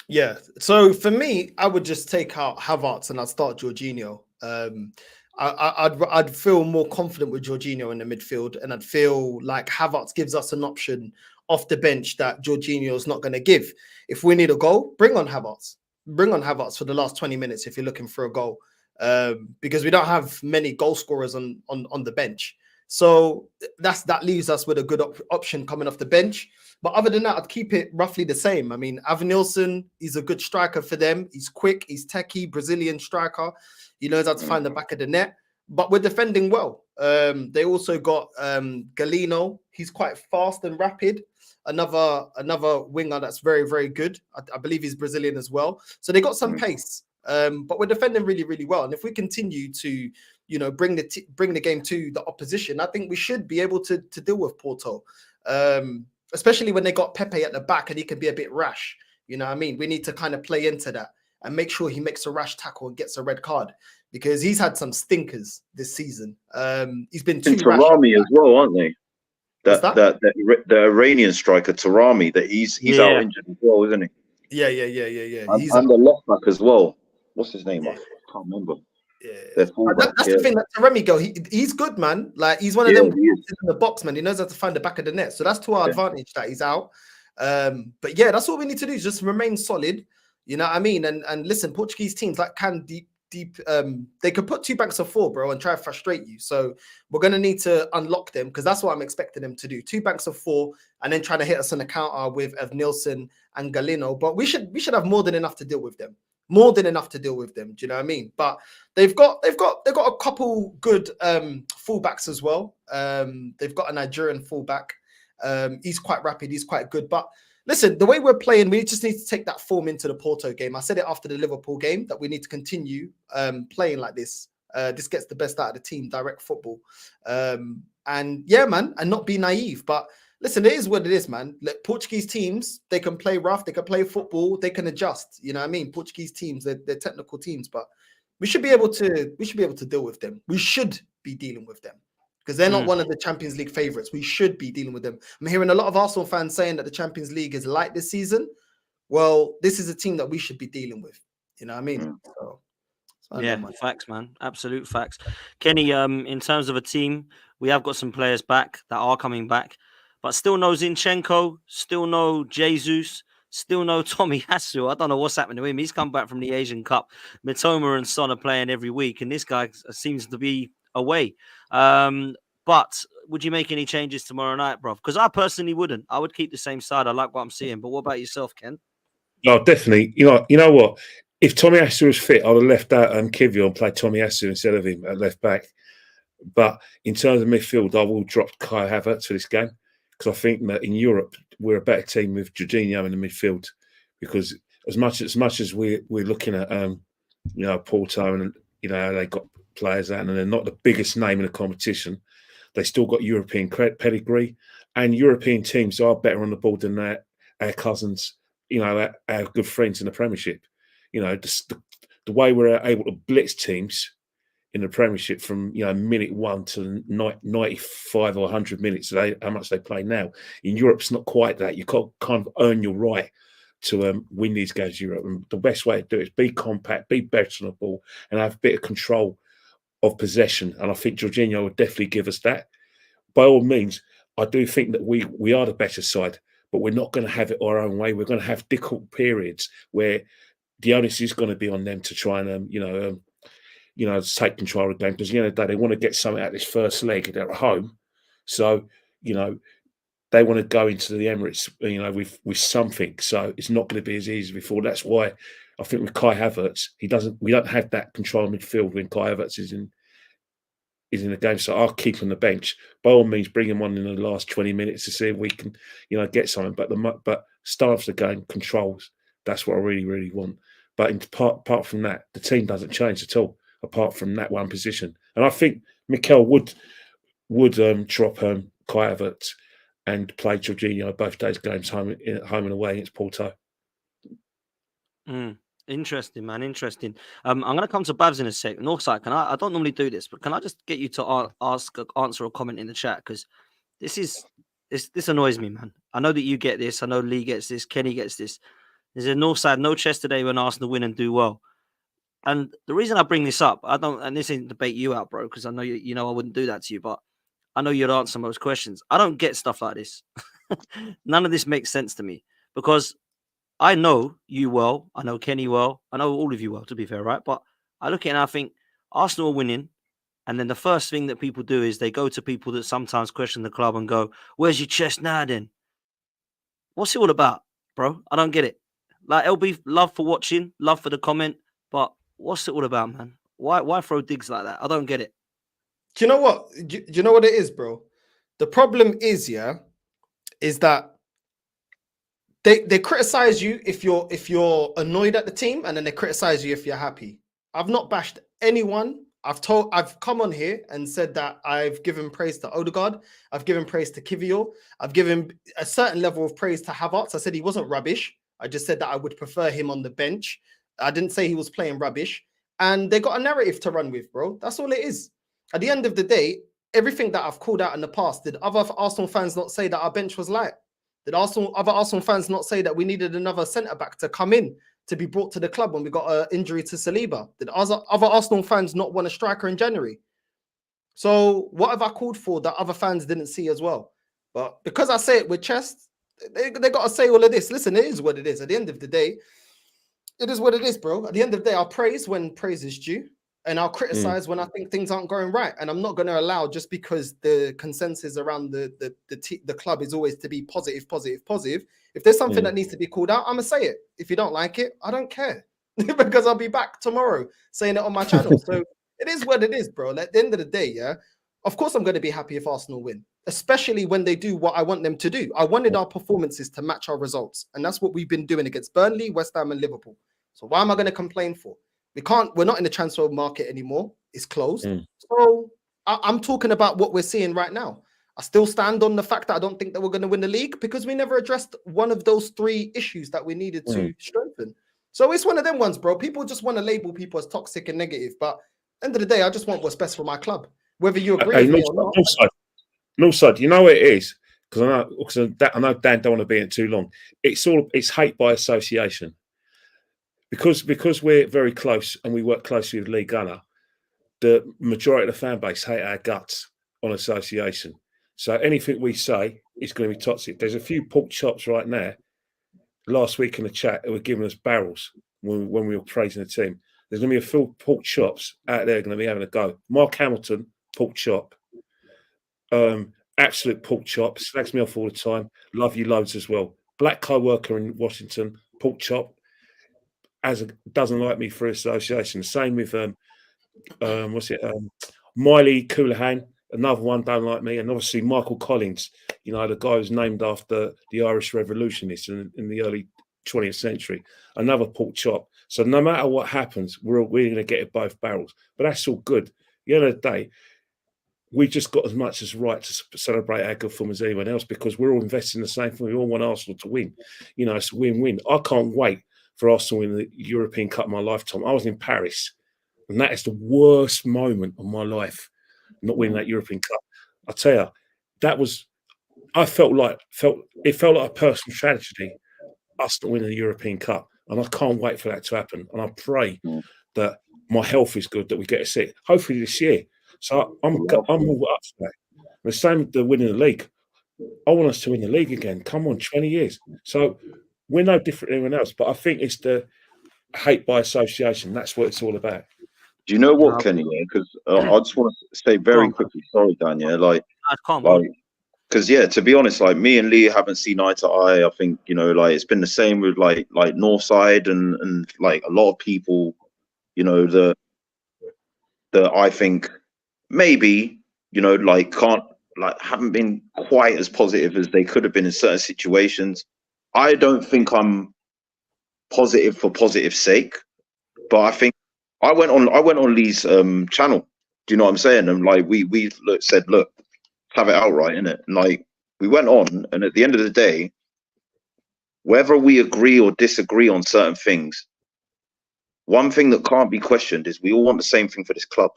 Yeah. So for me, I would just take out Havertz and I'd start Jorginho. I'd feel more confident with Jorginho in the midfield, and I'd feel like Havertz gives us an option off the bench that Jorginho's not going to give. If we need a goal, bring on Havertz. Bring on Havertz for the last 20 minutes if you're looking for a goal, because we don't have many goal scorers on the bench. So that leaves us with a good option coming off the bench. But other than that, I'd keep it roughly the same. I mean, Avenilson, he's a good striker for them. He's quick, he's techie, Brazilian striker. He knows how to find the back of the net. But we're defending well. They also got Galeno. He's quite fast and rapid. Another winger that's very, very good. I believe he's Brazilian as well. So they got some pace. But we're defending really, really well. And if we continue to, bring the game to the opposition, I think we should be able to deal with Porto. Especially when they got Pepe at the back and he can be a bit rash. You know what I mean? We need to kind of play into that and make sure he makes a rash tackle and gets a red card, because he's had some stinkers this season. He's been too rash. Tarami as well, aren't they? The Iranian striker Tarami, that he's out injured as well, isn't he? Yeah. And the left back as well. What's his name? I can't remember. their fullback. That's the thing. That Taremi he's good, man. Like he's one of them in the box, man. He knows how to find the back of the net. So that's to our advantage that he's out. But yeah, that's all we need to do is just remain solid. You know what I mean? And listen, Portuguese teams like can deep. They could put 2 banks of 4, bro, and try to frustrate you. So we're gonna need to unlock them because that's what I'm expecting them to do. 2 banks of 4, and then trying to hit us on the counter with Nielsen and Galeno. But we should have more than enough to deal with them. More than enough to deal with them. Do you know what I mean? But they've got a couple good fullbacks as well. They've got a Nigerian fullback. He's quite rapid. He's quite good. But listen, the way we're playing, we just need to take that form into the Porto game. I said it after the Liverpool game that we need to continue playing like this. This gets the best out of the team, direct football. And yeah, man, and not be naive. But listen, it is what it is, man. Like, Portuguese teams, they can play rough, they can play football, they can adjust. You know what I mean? Portuguese teams, they're technical teams, but we should be able to deal with them. We should be dealing with them. Because they're not one of the Champions League favourites. We should be dealing with them. I'm hearing a lot of Arsenal fans saying that the Champions League is light this season. Well, this is a team that we should be dealing with. You know what I mean? So yeah, facts, man. Absolute facts. Kenny, in terms of a team, we have got some players back that are coming back, but still no Zinchenko, still no Jesus, still no Tommy Hasu. I don't know what's happening to him. He's come back from the Asian Cup. Mitoma and Son are playing every week, and this guy seems to be away. But would you make any changes tomorrow night, bro? Because I personally wouldn't. I would keep the same side. I like what I'm seeing. But what about yourself, Ken? No, definitely. You know what? If Tommy Asu was fit, I'd have left out Kivio and played Tommy Asu instead of him at left back. But in terms of midfield, I will drop Kai Havertz for this game because I think that in Europe we're a better team with Jorginho in the midfield. Because as much as we're looking at Porto and they got players out and they're not the biggest name in the competition, they still got European pedigree, and European teams are better on the ball than our cousins, our good friends in the Premiership. The way we're able to blitz teams in the Premiership from minute 1 to 95 or 100 minutes, how much they play now. In Europe, it's not quite that. You can't kind of earn your right to win these games in Europe. And the best way to do it is be compact, be better on the ball, and have a bit of control of possession. And I think Jorginho would definitely give us that. By all means, I do think that we are the better side, but we're not going to have it our own way. We're going to have difficult periods where the onus is going to be on them to try and take control of the game, because at the end of the day they want to get something out of this first leg. They're at home, so they want to go into the Emirates with something. So it's not going to be as easy as before. That's why I think with Kai Havertz, we don't have that control midfield when Kai Havertz is in the game. So I'll keep him on the bench. By all means, bring him on in the last 20 minutes to see if we can get something. But start of the game, controls. That's what I really, really want. But apart from that, the team doesn't change at all, apart from that one position. And I think Mikel would drop Kai Havertz and play Jorginho both days games home and away against Porto. Interesting, man. Interesting. I'm going to come to Babs in a sec. Northside, I don't normally do this, but can I just get you to answer or comment in the chat? Because this annoys me, man. I know that you get this. I know Lee gets this. Kenny gets this. There's a Northside no chest today when Arsenal win and do well. And the reason I bring this up, and this ain't debate you out, bro, because I know I wouldn't do that to you, but I know you'd answer most questions. I don't get stuff like this. None of this makes sense to me because I know you well. I know Kenny well. I know all of you well, to be fair, right? But I look at it and I think Arsenal are winning. And then the first thing that people do is they go to people that sometimes question the club and go, "Where's your chest now then? What's it all about, bro? I don't get it." Like, LB, love for watching, love for the comment, but what's it all about, man? Why throw digs like that? I don't get it. Do you know what? Do you know what it is, bro? The problem is that they criticize you if you're annoyed at the team, and then they criticize you if you're happy. I've not bashed anyone. I've come on here and said that I've given praise to Odegaard. I've given praise to Kivio. I've given a certain level of praise to Havitz. I said he wasn't rubbish. I just said that I would prefer him on the bench. I didn't say he was playing rubbish. And they got a narrative to run with, bro. That's all it is. At the end of the day, everything that I've called out in the past, did other Arsenal fans not say that our bench was light? Did other Arsenal fans not say that we needed another centre-back to come in to be brought to the club when we got an injury to Saliba? Did other Arsenal fans not want a striker in January? So what have I called for that other fans didn't see as well? But because I say it with chest, they got to say all of this. Listen, it is what it is. At the end of the day, it is what it is, bro. At the end of the day, I'll praise when praise is due, and I'll criticize when I think things aren't going right. And I'm not going to allow, just because the consensus around the club is always to be positive. If there's something that needs to be called out, I'm going to say it. If you don't like it, I don't care. Because I'll be back tomorrow saying it on my channel. So it is what it is, bro. At the end of the day, yeah, of course I'm going to be happy if Arsenal win, especially when they do what I want them to do. I wanted our performances to match our results, and that's what we've been doing against Burnley, West Ham, and Liverpool. So why am I going to complain for? We're not in the transfer market anymore. It's closed. So I'm talking about what we're seeing right now. I still stand on the fact that I don't think that we're going to win the league because we never addressed one of those 3 issues that we needed to strengthen. So it's one of them ones, bro. People just want to label people as toxic and negative, but end of the day, I just want what's best for my club, whether you agree with me or not. Also, you know what it is? Because I know Dan don't want to be in too long. It's hate by association. Because we're very close and we work closely with Lee Gunner, the majority of the fan base hate our guts on association. So anything we say is going to be toxic. There's a few pork chops right now last week in the chat who were giving us barrels when we were praising the team. There's going to be a few pork chops out there going to be having a go. Mark Hamilton, pork chop. Absolute pork chop. Slags me off all the time. Love you loads as well. Black co-worker in Washington, pork chop. Doesn't like me for association. Same with Miley Coulahan, another one don't like me, and obviously Michael Collins, the guy who's named after the Irish revolutionists in the early 20th century, another pork chop. So no matter what happens, we're going to get it both barrels. But that's all good. At the end of the day, we just got as much as right to celebrate our good form as anyone else because we're all investing in the same thing. We all want Arsenal to win. It's a win-win. I can't wait for Arsenal in the European Cup in my lifetime. I was in Paris, and that is the worst moment of my life, not winning that European Cup. I tell you, it felt like a personal tragedy, us not winning the European Cup, and I can't wait for that to happen. And I pray that my health is good, that we get a seat, hopefully this year. So I'm all up for that. The same with the winning the league. I want us to win the league again. Come on, 20 years. So we're no different than anyone else, but I think it's the hate by association. That's what it's all about. Do you know what, Kenny? Because I just want to say very quickly, sorry, Dan, because to be honest, like me and Lee haven't seen eye to eye. I think it's been the same with like Northside and like a lot of people, that I think maybe haven't been quite as positive as they could have been in certain situations. I don't think I'm positive for positive sake, but I think I went on Lee's channel. Do you know what I'm saying? And like we said, look, have it outright, innit? And like we went on, and at the end of the day, whether we agree or disagree on certain things, one thing that can't be questioned is we all want the same thing for this club.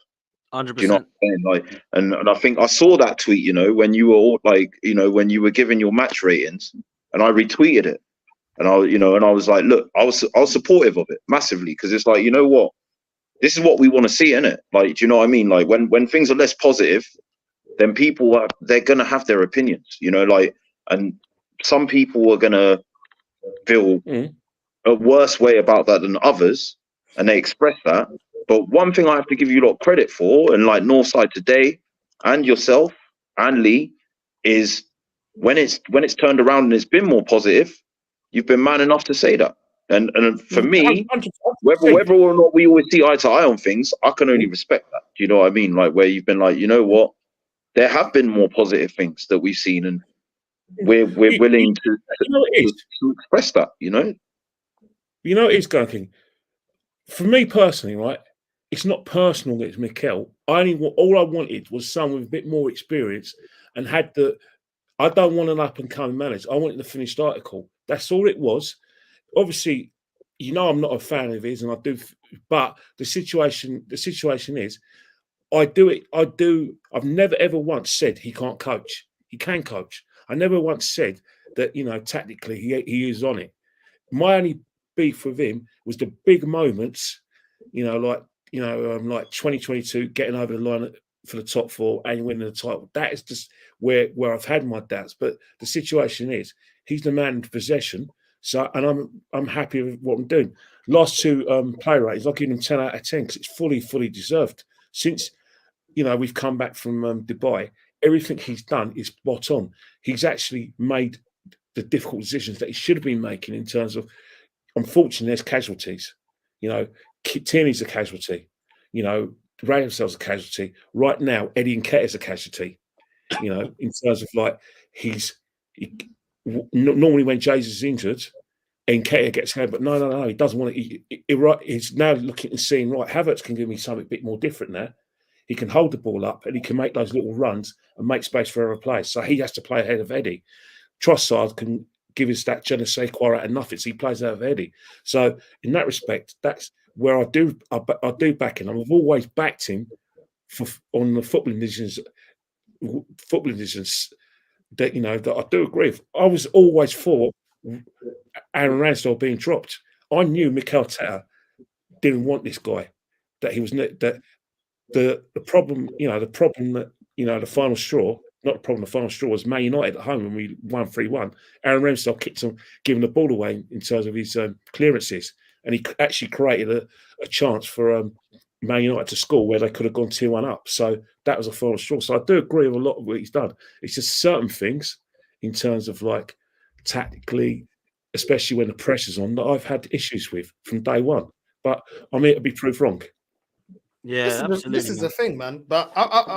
100%. Do you know what I'm saying? Like, and I think I saw that tweet, when you were all like, when you were giving your match ratings, and I retweeted it, and I was like, look, I was supportive of it massively because it's like, you know what, this is what we want to see, innit? Like, do you know what I mean? Like when things are less positive, then they're gonna have their opinions, and some people are gonna feel a worse way about that than others, and they express that. But one thing I have to give you a lot of credit for, and like Northside today, and yourself and Lee, is when it's turned around and it's been more positive, you've been man enough to say that. And for me, whether or not we always see eye to eye on things, I can only respect that. Do you know what I mean? Like where you've been like, you know what, there have been more positive things that we've seen, and we're willing to express that. It is, Gunking. For me personally, right? It's not personal. It's Mikel. All I wanted was someone with a bit more experience and had the. I don't want an up and coming manager. I wanted the finished article. That's all it was. Obviously, I'm not a fan of his, and I do. But the situation is, I do. I've never ever once said he can't coach. He can coach. I never once said that. Tactically, he is on it. My only beef with him was the big moments, like 2022 getting over the line for the top four and winning the title. That is just where I've had my doubts. But the situation is, he's the man in possession. So, and I'm happy with what I'm doing. Last two play ratings, I'll give him 10 out of 10 because it's fully deserved. Since we've come back from Dubai, everything he's done is spot on. He's actually made the difficult decisions that he should have been making in terms of, unfortunately, there's casualties. Tierney's a casualty. Raya's a casualty. Right now, Eddie Nketiah's a casualty. In terms of like normally when Jesus is injured, Nketiah gets hurt, but no, he doesn't want to. He's now looking and seeing, right, Havertz can give me something a bit more different there. He can hold the ball up and he can make those little runs and make space for other players. So he has to play ahead of Eddie. Trossard can give us that je ne sais quoi out of nothing. So he plays out of Eddie. So in that respect, that's where I do back him. I've always backed him on the footballing decisions that that I do agree with. I was always for Aaron Ramsdale being dropped. I knew Mikel Arteta didn't want this guy. That he was that the problem that the final straw. Not the problem. The final straw was Man United at home when we won 3-1. Aaron Ramsdale kicked him, giving the ball away in terms of his clearances, and he actually created a chance for Man United to score where they could have gone 2-1 up. So that was a final straw. So I do agree with a lot of what he's done. It's just certain things in terms of like tactically, especially when the pressure's on, that I've had issues with from day one. But I'm here to be proved wrong. Yeah, absolutely. This is the thing, man. But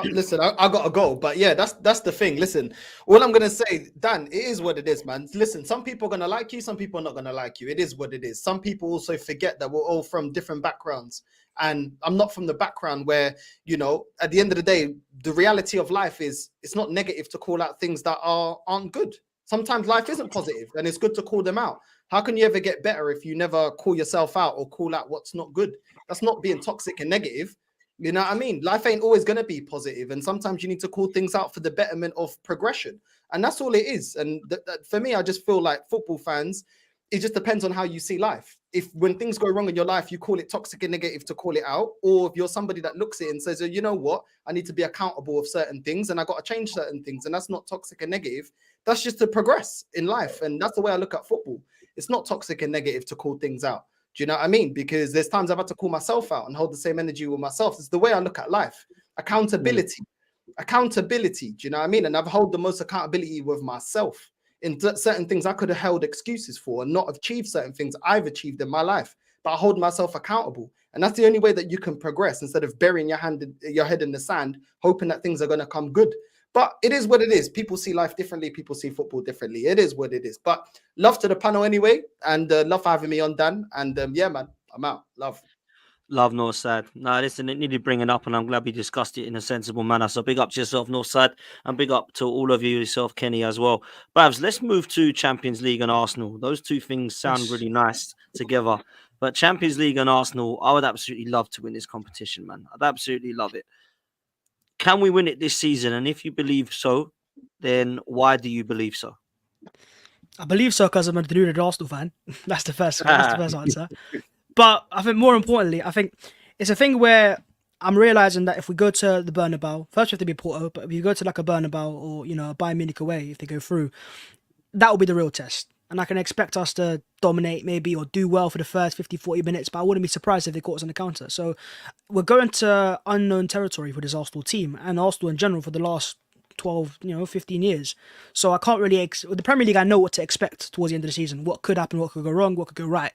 listen, I got to go. But yeah, that's the thing. Listen, all I'm gonna say, Dan, it is what it is, man. Listen, some people are gonna like you, some people are not gonna like you. It is what it is. Some people also forget that we're all from different backgrounds, and I'm not from the background where at the end of the day, the reality of life is it's not negative to call out things that aren't good. Sometimes life isn't positive, and it's good to call them out. How can you ever get better if you never call yourself out or call out what's not good? That's not being toxic and negative. You know what I mean? Life ain't always going to be positive. And sometimes you need to call things out for the betterment of progression. And that's all it is. And for me, I just feel like football fans, it just depends on how you see life. If when things go wrong in your life, you call it toxic and negative to call it out. Or if you're somebody that looks at it and says, you know what? I need to be accountable of certain things and I got to change certain things. And that's not toxic and negative. That's just to progress in life. And that's the way I look at football. It's not toxic and negative to call things out. Do you know what I mean? Because there's times I've had to call myself out and hold the same energy with myself. It's the way I look at life. Accountability. Do you know what I mean? And I've held the most accountability with myself in certain things I could have held excuses for and not achieved certain things I've achieved in my life. But I hold myself accountable. And that's the only way that you can progress instead of burying your head in the sand, hoping that things are going to come good. But it is what it is. People see life differently. People see football differently. It is what it is. But love to the panel anyway. And love for having me on, Dan. And yeah, man, I'm out. Love. Northside. No, listen, it needed bringing up, and I'm glad we discussed it in a sensible manner. So big up to yourself, Northside, and big up to all of you, yourself, Kenny, as well. Babs, let's move to Champions League and Arsenal. Those two things sound really nice together. But Champions League and Arsenal, I would absolutely love to win this competition, man. I'd absolutely love it. Can we win it this season? And if you believe so, then why do you believe so? I believe so because I'm a deluded Arsenal fan. That's the first answer. But I think more importantly, I think it's a thing where I'm realizing that if we go to the Bernabeu, first we have to be Porto, but if you go to like a Bernabeu or, a Bayern Munich away, if they go through, that will be the real test. And I can expect us to dominate maybe or do well for the first 50, 40 minutes, but I wouldn't be surprised if they caught us on the counter. So we're going to unknown territory for this Arsenal team and Arsenal in general for the last 12, 15 years. So I can't really, with the Premier League, I know what to expect towards the end of the season. What could happen, what could go wrong, what could go right.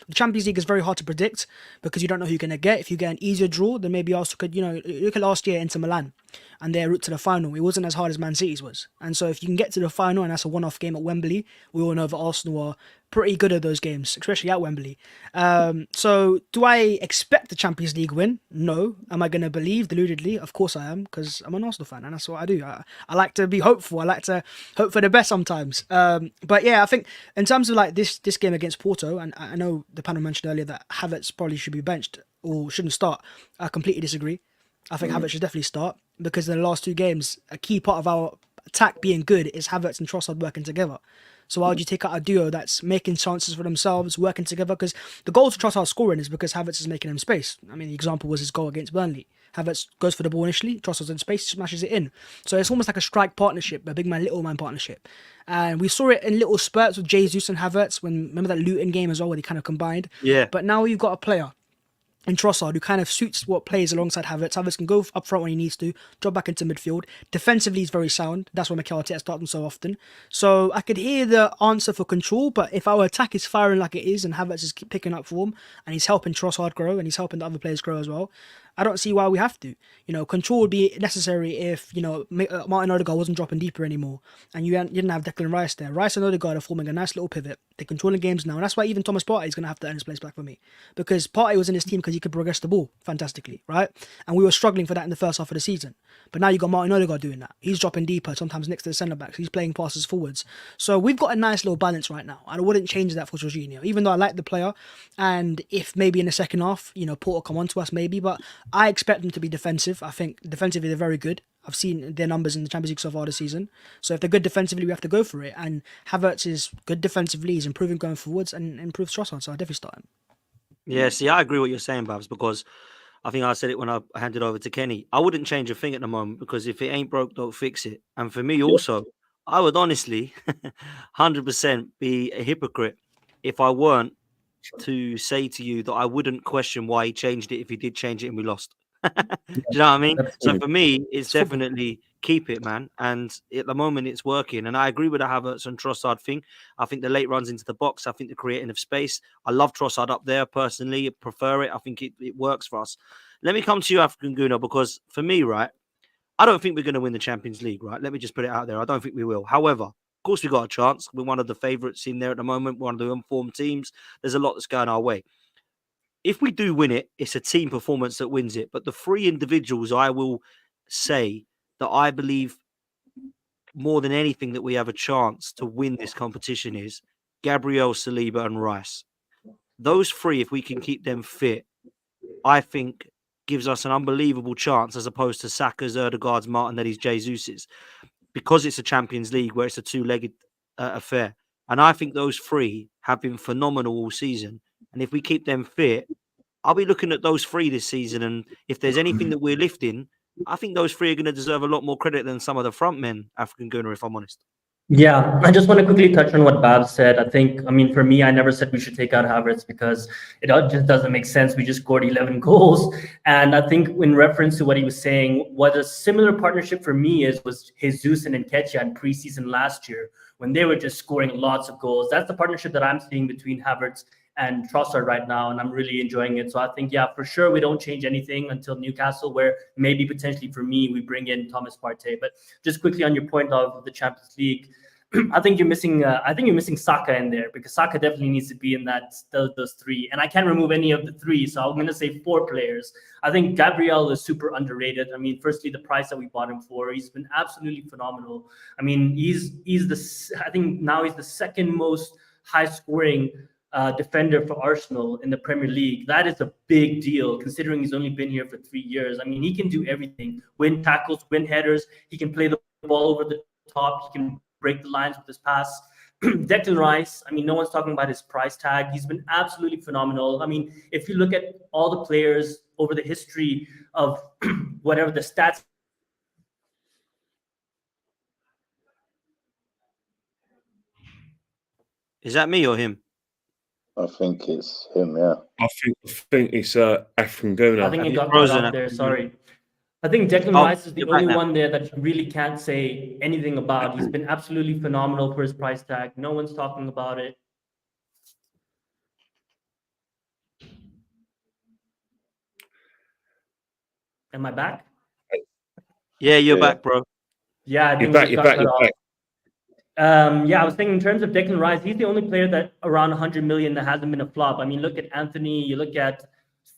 The Champions League is very hard to predict because you don't know who you're going to get. If you get an easier draw, then maybe Arsenal could, look at last year Inter Milan and their route to the final. It wasn't as hard as Man City's was. And so if you can get to the final and that's a one-off game at Wembley, we all know that Arsenal are pretty good at those games, especially at Wembley. So do I expect the Champions League win? No. Am I going to believe deludedly? Of course I am, because I'm an Arsenal fan and that's what I do. I like to be hopeful. I like to hope for the best sometimes. But yeah, I think in terms of like this game against Porto, and I know the panel mentioned earlier that Havitz probably should be benched or shouldn't start. I completely disagree. I think Havitz should definitely start because in the last two games, a key part of our attack being good is Havertz and Trossard working together. So why would you take out a duo that's making chances for themselves, working together? Because the goal to Trossard scoring is because Havertz is making him space. I mean, the example was his goal against Burnley. Havertz goes for the ball initially, Trossard's in space, smashes it in. So it's almost like a strike partnership, a big man, little man partnership. And we saw it in little spurts with Jesus and Havertz. Remember that Luton game as well, where they kind of combined. Yeah. But now you've got a player in Trossard who kind of suits what plays alongside Havertz. Havertz can go up front when he needs to, drop back into midfield. Defensively, he's very sound. That's why Mikel Arteta starts him so often. So I could hear the answer for control, but if our attack is firing like it is and Havertz is picking up form and he's helping Trossard grow and he's helping the other players grow as well, I don't see why we have to. Control would be necessary if, Martin Odegaard wasn't dropping deeper anymore and you didn't have Declan Rice there. Rice and Odegaard are forming a nice little pivot. They're controlling games now. And that's why even Thomas Partey is going to have to earn his place back for me. Because Partey was in his team because he could progress the ball fantastically, right? And we were struggling for that in the first half of the season. But now you got Martin Odegaard doing that. He's dropping deeper, sometimes next to the centre-backs. He's playing passes forwards. So we've got a nice little balance right now. And I wouldn't change that for Jorginho, even though I like the player. And if maybe in the second half, Porto come on to us maybe. But I expect them to be defensive. I think defensively they're very good. I've seen their numbers in the Champions League so far this season. So if they're good defensively, we have to go for it. And Havertz is good defensively. He's improving going forwards and improves Trossard. So I definitely start him. Yeah, see, I agree with what you're saying, Babs, because I think I said it when I handed over to Kenny. I wouldn't change a thing at the moment because if it ain't broke, don't fix it. And for me also, I would honestly 100% be a hypocrite if I weren't to say to you that I wouldn't question why he changed it if he did change it and we lost. Do you know what I mean? So for me, it's definitely keep it, man. And at the moment, it's working. And I agree with the Havertz and Trossard thing. I think the late runs into the box. I think the creating of space. I love Trossard up there personally. I prefer it. I think it works for us. Let me come to you, African Guna, because for me, right, I don't think we're going to win the Champions League, right? Let me just put it out there. I don't think we will. However, of course, we got a chance. We're one of the favourites in there at the moment. We're one of the informed teams. There's a lot that's going our way. If we do win it, it's a team performance that wins it. But the three individuals, I will say that I believe more than anything that we have a chance to win this competition is Gabriel, Saliba and Rice. Those three, if we can keep them fit, I think gives us an unbelievable chance as opposed to Saka's, Odegaard's, Martinelli's, Jesus's, because it's a Champions League where it's a two-legged affair. And I think those three have been phenomenal all season. And if we keep them fit, I'll be looking at those three this season. And if there's anything that we're lifting, I think those three are going to deserve a lot more credit than some of the front men, African Gunner, if I'm honest. Yeah, I just want to quickly touch on what Babs said. I mean, for me, I never said we should take out Havertz because it just doesn't make sense. We just scored 11 goals. And I think in reference to what he was saying, what a similar partnership for me was Jesus and Nketiah in preseason last year when they were just scoring lots of goals. That's the partnership that I'm seeing between Havertz and Trossard right now, and I'm really enjoying it. So I think, yeah, for sure, we don't change anything until Newcastle, where maybe potentially for me, we bring in Thomas Partey. But just quickly on your point of the Champions League, I think you're missing Saka in there because Saka definitely needs to be in those three, and I can't remove any of the three. So I'm going to say 4 players. I think Gabriel is super underrated. I mean, firstly, the price that we bought him for, he's been absolutely phenomenal. I mean, I think now he's the second most high scoring defender for Arsenal in the Premier League. That is a big deal considering he's only been here for 3 years. I mean, he can do everything: win tackles, win headers. He can play the ball over the top. He can break the lines with his pass. Declan Rice, I mean, no one's talking about his price tag. He's been absolutely phenomenal. I mean, if you look at all the players over the history of whatever the stats. Is that me or him? I think it's him, yeah. I think it's African Guna. I think he got cut off there, sorry. I think Declan Rice is the only one there that you really can't say anything about. He's been absolutely phenomenal for his price tag. No one's talking about it. Am I back? Yeah, you're back, bro. Yeah, I think you're back. Yeah, I was thinking in terms of Declan Rice, he's the only player that around 100 million that hasn't been a flop. I mean, look at Anthony, you look at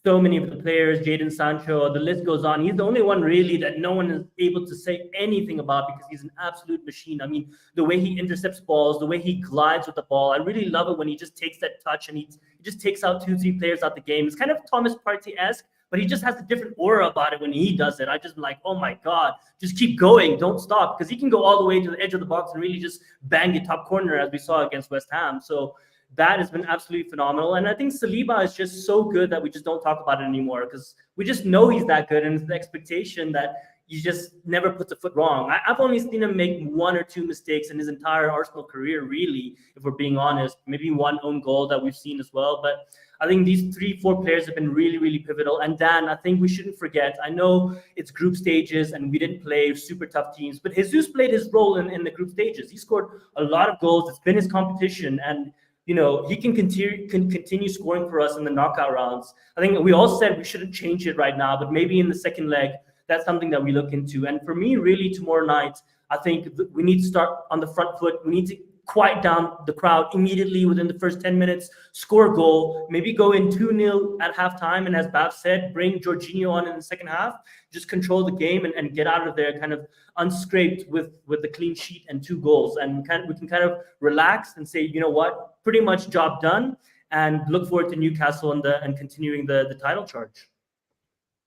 so many of the players, Jadon Sancho, the list goes on. He's the only one really that no one is able to say anything about because he's an absolute machine. I mean, the way he intercepts balls, the way he glides with the ball, I really love it when he just takes that touch and he just takes out 2-3 players out the game. It's kind of Thomas Partey-esque, but he just has a different aura about it when he does it. I just like, oh my God, just keep going, don't stop, because he can go all the way to the edge of the box and really just bang it top corner, as we saw against West Ham. So that has been absolutely phenomenal. And I think Saliba is just so good that we just don't talk about it anymore, because we just know he's that good, and it's the expectation that he just never puts a foot wrong. I've only seen him make 1 or 2 mistakes in his entire Arsenal career, really, if we're being honest. Maybe 1 own goal that we've seen as well. But I think these 3-4 players have been really, really pivotal. And Dan, I think we shouldn't forget, I know it's group stages and we didn't play super tough teams, but Jesus played his role in the group stages. He scored a lot of goals. It's been his competition. And you know, he can continue scoring for us in the knockout rounds. I think we all said we shouldn't change it right now, but maybe in the second leg, that's something that we look into. And for me, really, tomorrow night, I think we need to start on the front foot. We need to quiet down the crowd immediately within the first 10 minutes, score a goal, maybe go in 2-0 at halftime. And as Bav said, bring Jorginho on in the second half, just control the game and get out of there kind of unscraped with the clean sheet and 2 goals. And we can kind of relax and say, you know what, pretty much job done, and look forward to Newcastle and continuing the title charge.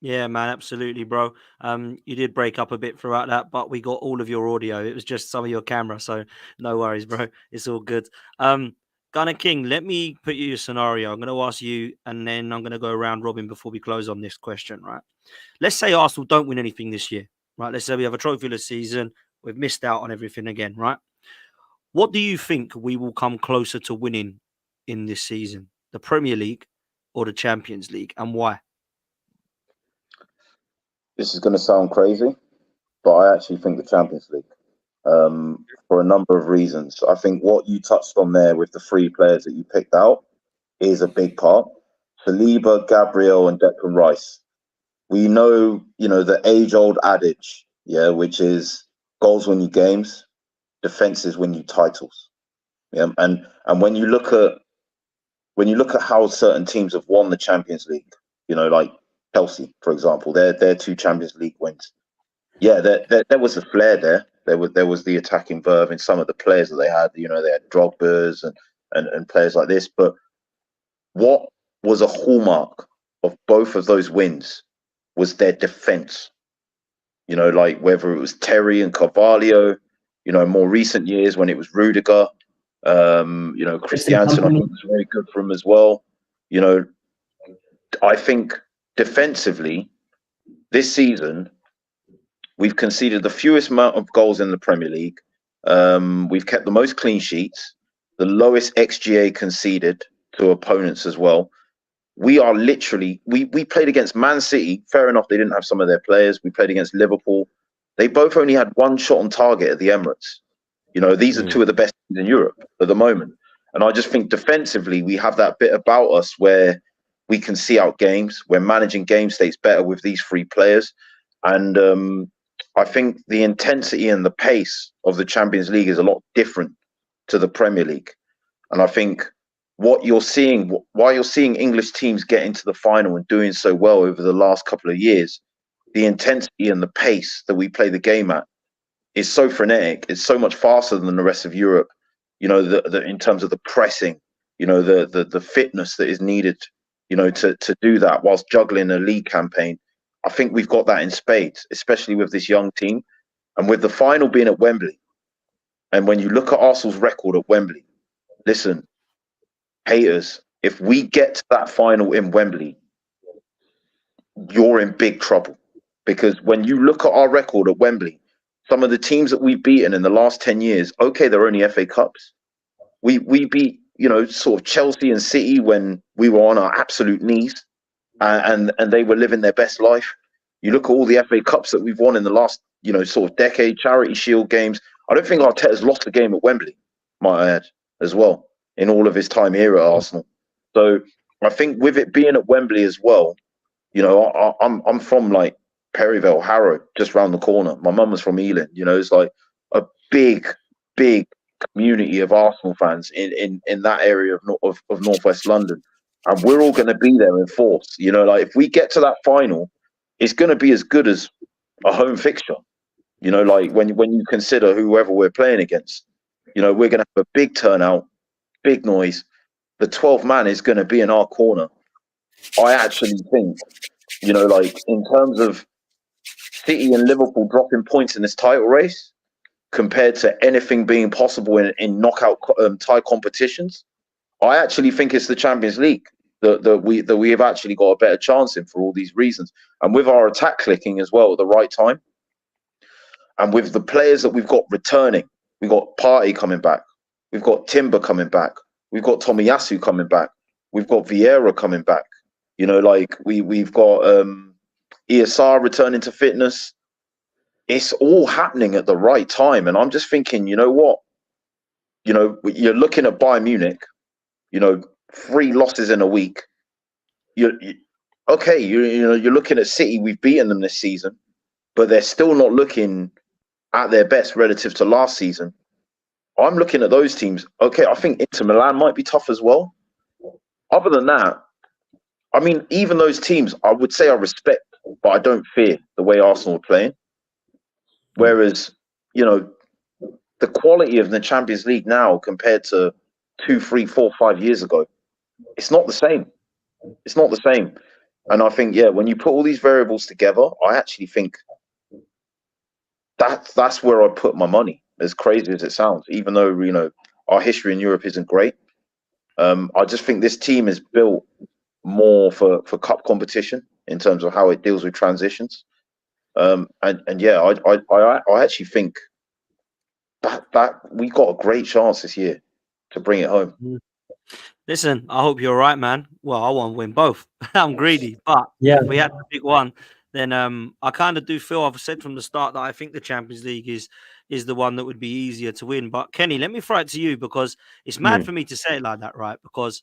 Yeah, man, absolutely, bro. You did break up a bit throughout that, but we got all of your audio. It was just some of your camera, so no worries, bro. It's all good. Gunner King, let me put you a scenario. I'm going to ask you, and then I'm going to go around robin before we close on this question, right? Let's say Arsenal don't win anything this year, right? Let's say we have a trophyless season. We've missed out on everything again, right? What do you think we will come closer to winning in this season? The Premier League or the Champions League, and why? This is going to sound crazy, but I actually think the Champions League, for a number of reasons. I think what you touched on there with the 3 players that you picked out is a big part. Saliba, Gabriel, and Declan Rice. We know, the age-old adage, which is goals win you games, defenses win you titles. Yeah, and when you look at how certain teams have won the Champions League, like Chelsea, for example, their 2 Champions League wins. Yeah, there was a flair there. There was the attacking verve in some of the players that they had. They had Drogba's and players like this. But what was a hallmark of both of those wins was their defense. Like whether it was Terry and Carvalho, more recent years when it was Rudiger, Christiansen, I think was very good for him as well. I think defensively, this season, we've conceded the fewest amount of goals in the Premier League. We've kept the most clean sheets, the lowest XGA conceded to opponents as well. We are literally, we played against Man City. Fair enough, they didn't have some of their players. We played against Liverpool. They both only had 1 shot on target at the Emirates. These are 2 of the best teams in Europe at the moment. And I just think defensively, we have that bit about us where we can see out games. We're managing game states better with these 3 players. And I think the intensity and the pace of the Champions League is a lot different to the Premier League. And I think why you're seeing English teams get into the final and doing so well over the last couple of years, the intensity and the pace that we play the game at is so frenetic. It's so much faster than the rest of Europe. In terms of the pressing, the fitness that is needed, to do that whilst juggling a league campaign. I think we've got that in spades, especially with this young team. And with the final being at Wembley, and when you look at Arsenal's record at Wembley, listen, haters, if we get to that final in Wembley, you're in big trouble. Because when you look at our record at Wembley, some of the teams that we've beaten in the last 10 years, okay, they're only FA Cups. We beat, sort of Chelsea and City when we were on our absolute knees. And they were living their best life. You look at all the FA Cups that we've won in the last, sort of decade, Charity Shield games. I don't think Arteta's lost a game at Wembley, might I add, as well, in all of his time here at Arsenal. So I think with it being at Wembley as well, I'm from like Perryville, Harrow, just round the corner. My mum was from Ealing. It's like a big community of Arsenal fans in that area of northwest London. And we're all going to be there in force. Like if we get to that final, it's going to be as good as a home fixture. Like when you consider whoever we're playing against, we're going to have a big turnout, big noise. The 12th man is going to be in our corner. I actually think You know, like in terms of City and Liverpool dropping points in this title race compared to anything being possible in knockout tie competitions, I actually think it's the Champions League that we have actually got a better chance in for all these reasons. And with our attack clicking as well at the right time, and with the players that we've got returning, we've got Partey coming back, we've got Timber coming back, we've got Tomiyasu coming back, we've got Vieira coming back. You know, like we've got ESR returning to fitness. It's all happening at the right time, and I'm just thinking, you know what? You know, you're looking at Bayern Munich. You know, 3 losses in a week. You're looking at City. We've beaten them this season, but they're still not looking at their best relative to last season. I'm looking at those teams. Okay, I think Inter Milan might be tough as well. Other than that, I mean, even those teams, I would say I respect, but I don't fear the way Arsenal are playing. Whereas, you know, the quality of the Champions League now compared to 2, 3, 4, 5 years ago, it's not the same. It's not the same. And I think, when you put all these variables together, I actually think that's where I put my money, as crazy as it sounds, even though, you know, our history in Europe isn't great. I just think this team is built more for cup competition in terms of how it deals with transitions. I actually think that we got a great chance this year to bring it home. Listen, I hope you're right, man. Well, I want to win both. I'm greedy, but if we had to pick one, then I kind of do feel, I've said from the start that I think the Champions League is the one that would be easier to win. But Kenny, let me throw it to you, because it's mad for me to say it like that, right? Because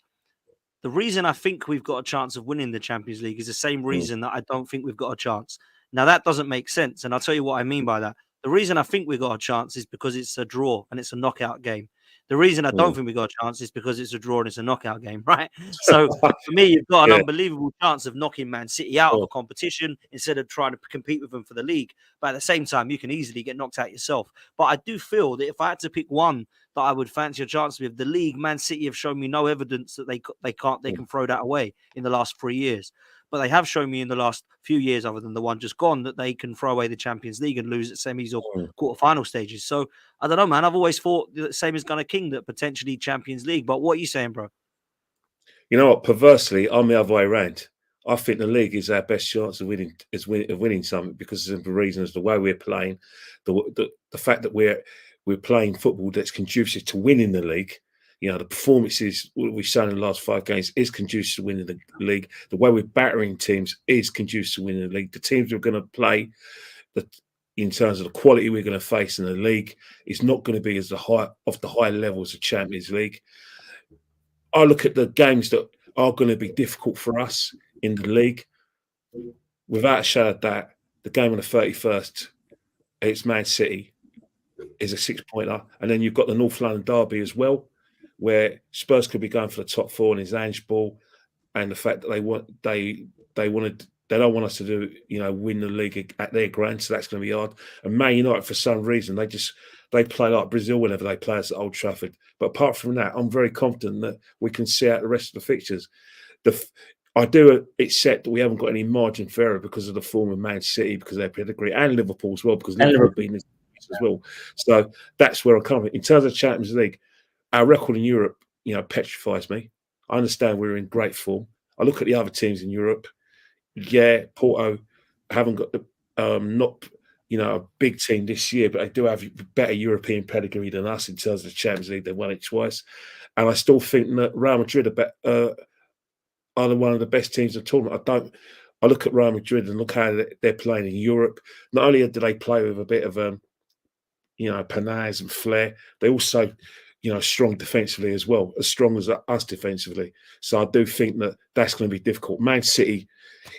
the reason I think we've got a chance of winning the Champions League is the same reason that I don't think we've got a chance. Now, that doesn't make sense, and I'll tell you what I mean by that. The reason I think we've got a chance is because it's a draw and it's a knockout game. The reason I don't think we got a chance is because it's a draw and it's a knockout game, right? So for me, you've got an unbelievable chance of knocking Man City out of a competition instead of trying to compete with them for the league. But at the same time, you can easily get knocked out yourself. But I do feel that if I had to pick one that I would fancy a chance with, the league, Man City have shown me no evidence that they can throw that away in the last 3 years. But they have shown me in the last few years, other than the one just gone, that they can throw away the Champions League and lose at semis or quarterfinal stages. So I don't know, man. I've always thought the same as Gunnar King, that potentially Champions League. But what are you saying, bro? You know what? Perversely, I'm the other way around. I think the league is our best chance of winning something, because of the reasons, the way we're playing, the fact that we're playing football that's conducive to winning the league. You know, the performances we've shown in the last 5 games is conducive to winning the league. The way we're battering teams is conducive to winning the league. The teams we're going to play, in terms of the quality we're going to face in the league, is not going to be as the high levels of Champions League. I look at the games that are going to be difficult for us in the league. Without a shadow of doubt, the game on the 31st, it's Man City, is a 6-pointer. And then you've got the North London derby as well, where Spurs could be going for the top 4 in his Ange ball, and the fact that they don't want us to win the league at their ground, so that's going to be hard. And Man United, for some reason, they play like Brazil whenever they play us at Old Trafford. But apart from that, I'm very confident that we can see out the rest of the fixtures. I do accept that we haven't got any margin for error because of the form of Man City, because of their pedigree, and Liverpool as well, because Liverpool beat us as well. So that's where I'm coming. In terms of Champions League, our record in Europe, petrifies me. I understand we're in great form. I look at the other teams in Europe. Yeah, Porto haven't got a big team this year, but they do have better European pedigree than us in terms of the Champions League. They won it twice, and I still think that Real Madrid are one of the best teams in the tournament. I look at Real Madrid and look how they're playing in Europe. Not only do they play with a bit of panache and flair, they also strong defensively as well, as strong as us defensively. So I do think that that's going to be difficult. Man City,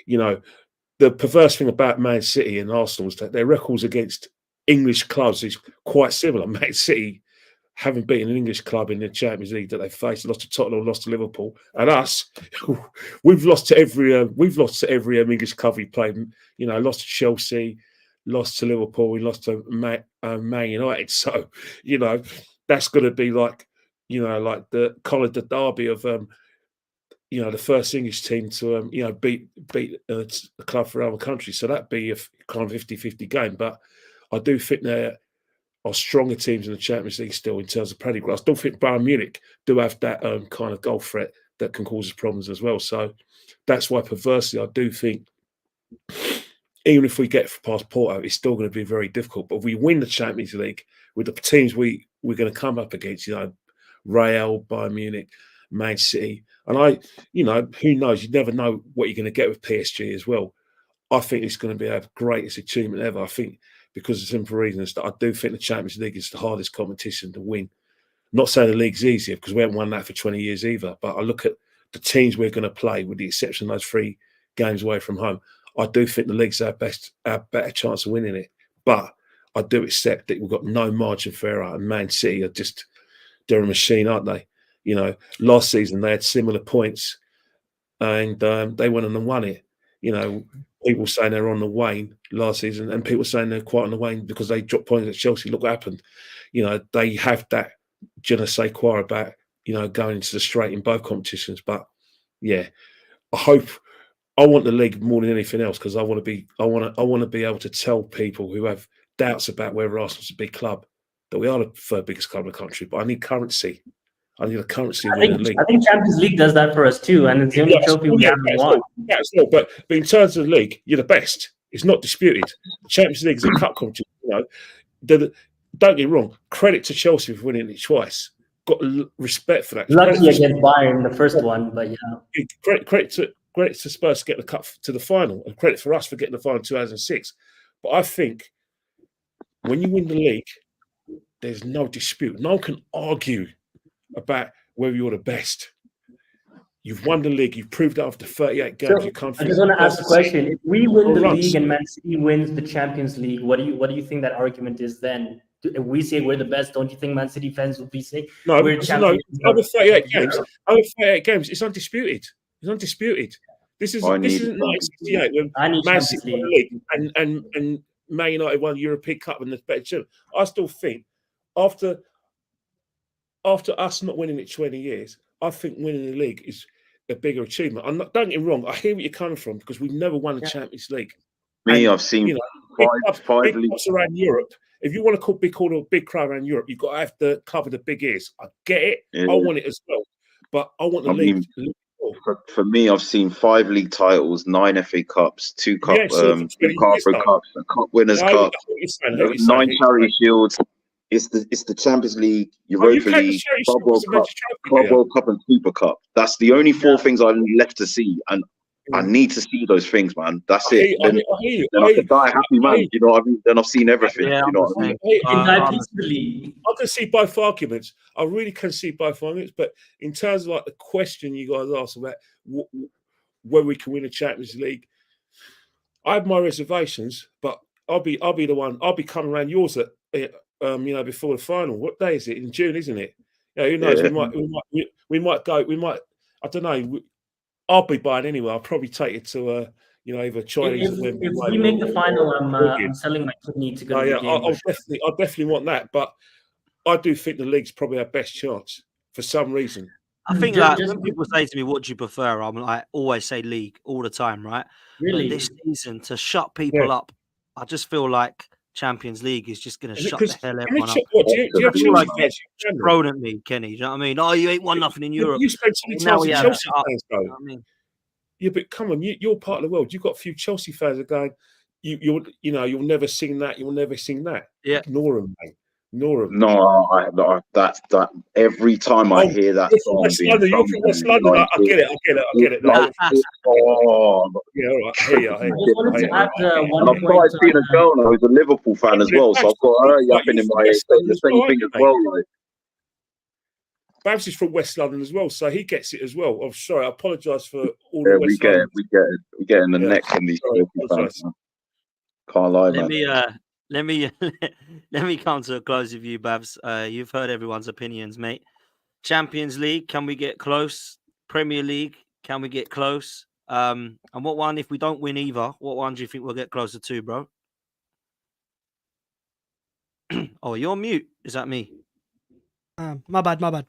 the perverse thing about Man City and Arsenal is that their records against English clubs is quite similar. Man City haven't beaten an English club in the Champions League that they faced, lost to Tottenham, lost to Liverpool, and us, we've lost to every English club we played. Lost to Chelsea, lost to Liverpool, we lost to Man United. So that's going to be like the derby of the first English team to beat a club from other countries. So that'd be a kind of 50-50 game. But I do think there are stronger teams in the Champions League still in terms of pedigree. I still think Bayern Munich do have that kind of goal threat that can cause us problems as well. So that's why, perversely, I do think even if we get past Porto, it's still going to be very difficult. But if we win the Champions League with the teams we're going to come up against, Real, Bayern Munich, Man City, and who knows? You never know what you're going to get with PSG as well. I think it's going to be our greatest achievement ever. I think because of simple reasons that I do think the Champions League is the hardest competition to win. Not saying the league's easier because we haven't won that for 20 years either. But I look at the teams we're going to play, with the exception of those 3 games away from home. I do think the league's our better chance of winning it. But I do accept that we've got no margin for error, and Man City are they're a machine, aren't they? Last season they had similar points, and they went on and won it. People saying they're on the wane last season, and people saying they're quite on the wane because they dropped points at Chelsea. Look what happened. They have that je ne sais quoi about going into the straight in both competitions. But yeah, I want the league more than anything else because I want to be able to tell people who have doubts about whether Arsenal's a big club that we are the third biggest club in the country. But I need currency. I need a currency in the league. I think Champions League does that for us too, and it's the only trophy we haven't won. But in terms of the league, you're the best. It's not disputed. The Champions League is a cup competition. Don't get me wrong. Credit to Chelsea for winning it twice. Got respect for that. Lucky against Bayern the first one, but yeah. Credit to Spurs to get the cup to the final, and credit for us for getting the final in 2006. But I think when you win the league, there's no dispute. No one can argue about whether you're the best. You've won the league. You've proved it after 38 games. So, I just want to ask a question. If we win the league and Man City wins the Champions League, what do you think that argument is then? If we say we're the best, don't you think Man City fans would be saying we're champions? No, over 38 games, it's undisputed. It's undisputed. This isn't 1968 when Man City won the league and Man United won the European Cup and the better team. I still think after us not winning it 20 years, I think winning the league is a bigger achievement. Don't get me wrong, I hear where you're coming from because we've never won the Champions League. I've seen big clubs around Europe. If you want to be called a big crowd around Europe, you've got to have to cover the big ears. I get it. Yeah. I want it as well. But I want the league. For me, I've seen 5 league titles, 9 FA Cups, 2 Carabao Cups, a Cup Winners' Cup, 9 Charity Shields. It's the Champions League, Europa League, Club World Cup, and Super Cup. That's the only 4 things I'm left to see, and I need to see those things, man. That's it. Then I could die happy, man. You know what I mean? Then I've seen everything. Yeah, you know what I mean? I can see both arguments. I really can see both arguments. But in terms of like the question you guys asked about whether we can win a Champions League, I have my reservations. But I'll be the one. I'll be coming around yours at before the final. What day is it? In June, isn't it? Who knows? Yeah. We might go. We might. I don't know. I'll be buying anyway. I'll probably take it to either Chinese. If we make the final, I'm selling my kidney to go to the game. I'll definitely want that. But I do think the league's probably our best chance for some reason. I think when people say to me, "What do you prefer?" I'm like, always say league all the time, right? Really, but this season to shut people up, I just feel like Champions League is just going to shut the hell everyone up. Do you feel like it's thrown at me, Kenny? Do you know what I mean? Oh, you ain't won nothing in Europe. You spend too many times with Chelsea fans, though. You know I mean? Yeah, but come on, you're part of the world. You've got a few Chelsea fans that are going, you'll never sing that. You'll never sing that. Yeah, ignore them, mate. Ignore them. No, that's that. Every time I hear that song, West London, you're from West London. I get it. Like, all right. And I've started seeing a girl now who's a Liverpool fan as well, so I've got her yapping in my ear saying the same thing as well. Like. Babs is from West London as well, so he gets it as well. I'm sorry, I apologise for all the West London. We get in the neck from these fans. Can't lie, man. Let me come to a close with you, Babs. You've heard everyone's opinions, mate. Champions League, can we get close? Premier League, can we get close? And what one, if we don't win either, what one do you think we'll get closer to, bro? Oh, you're on mute. Is that me? My bad. I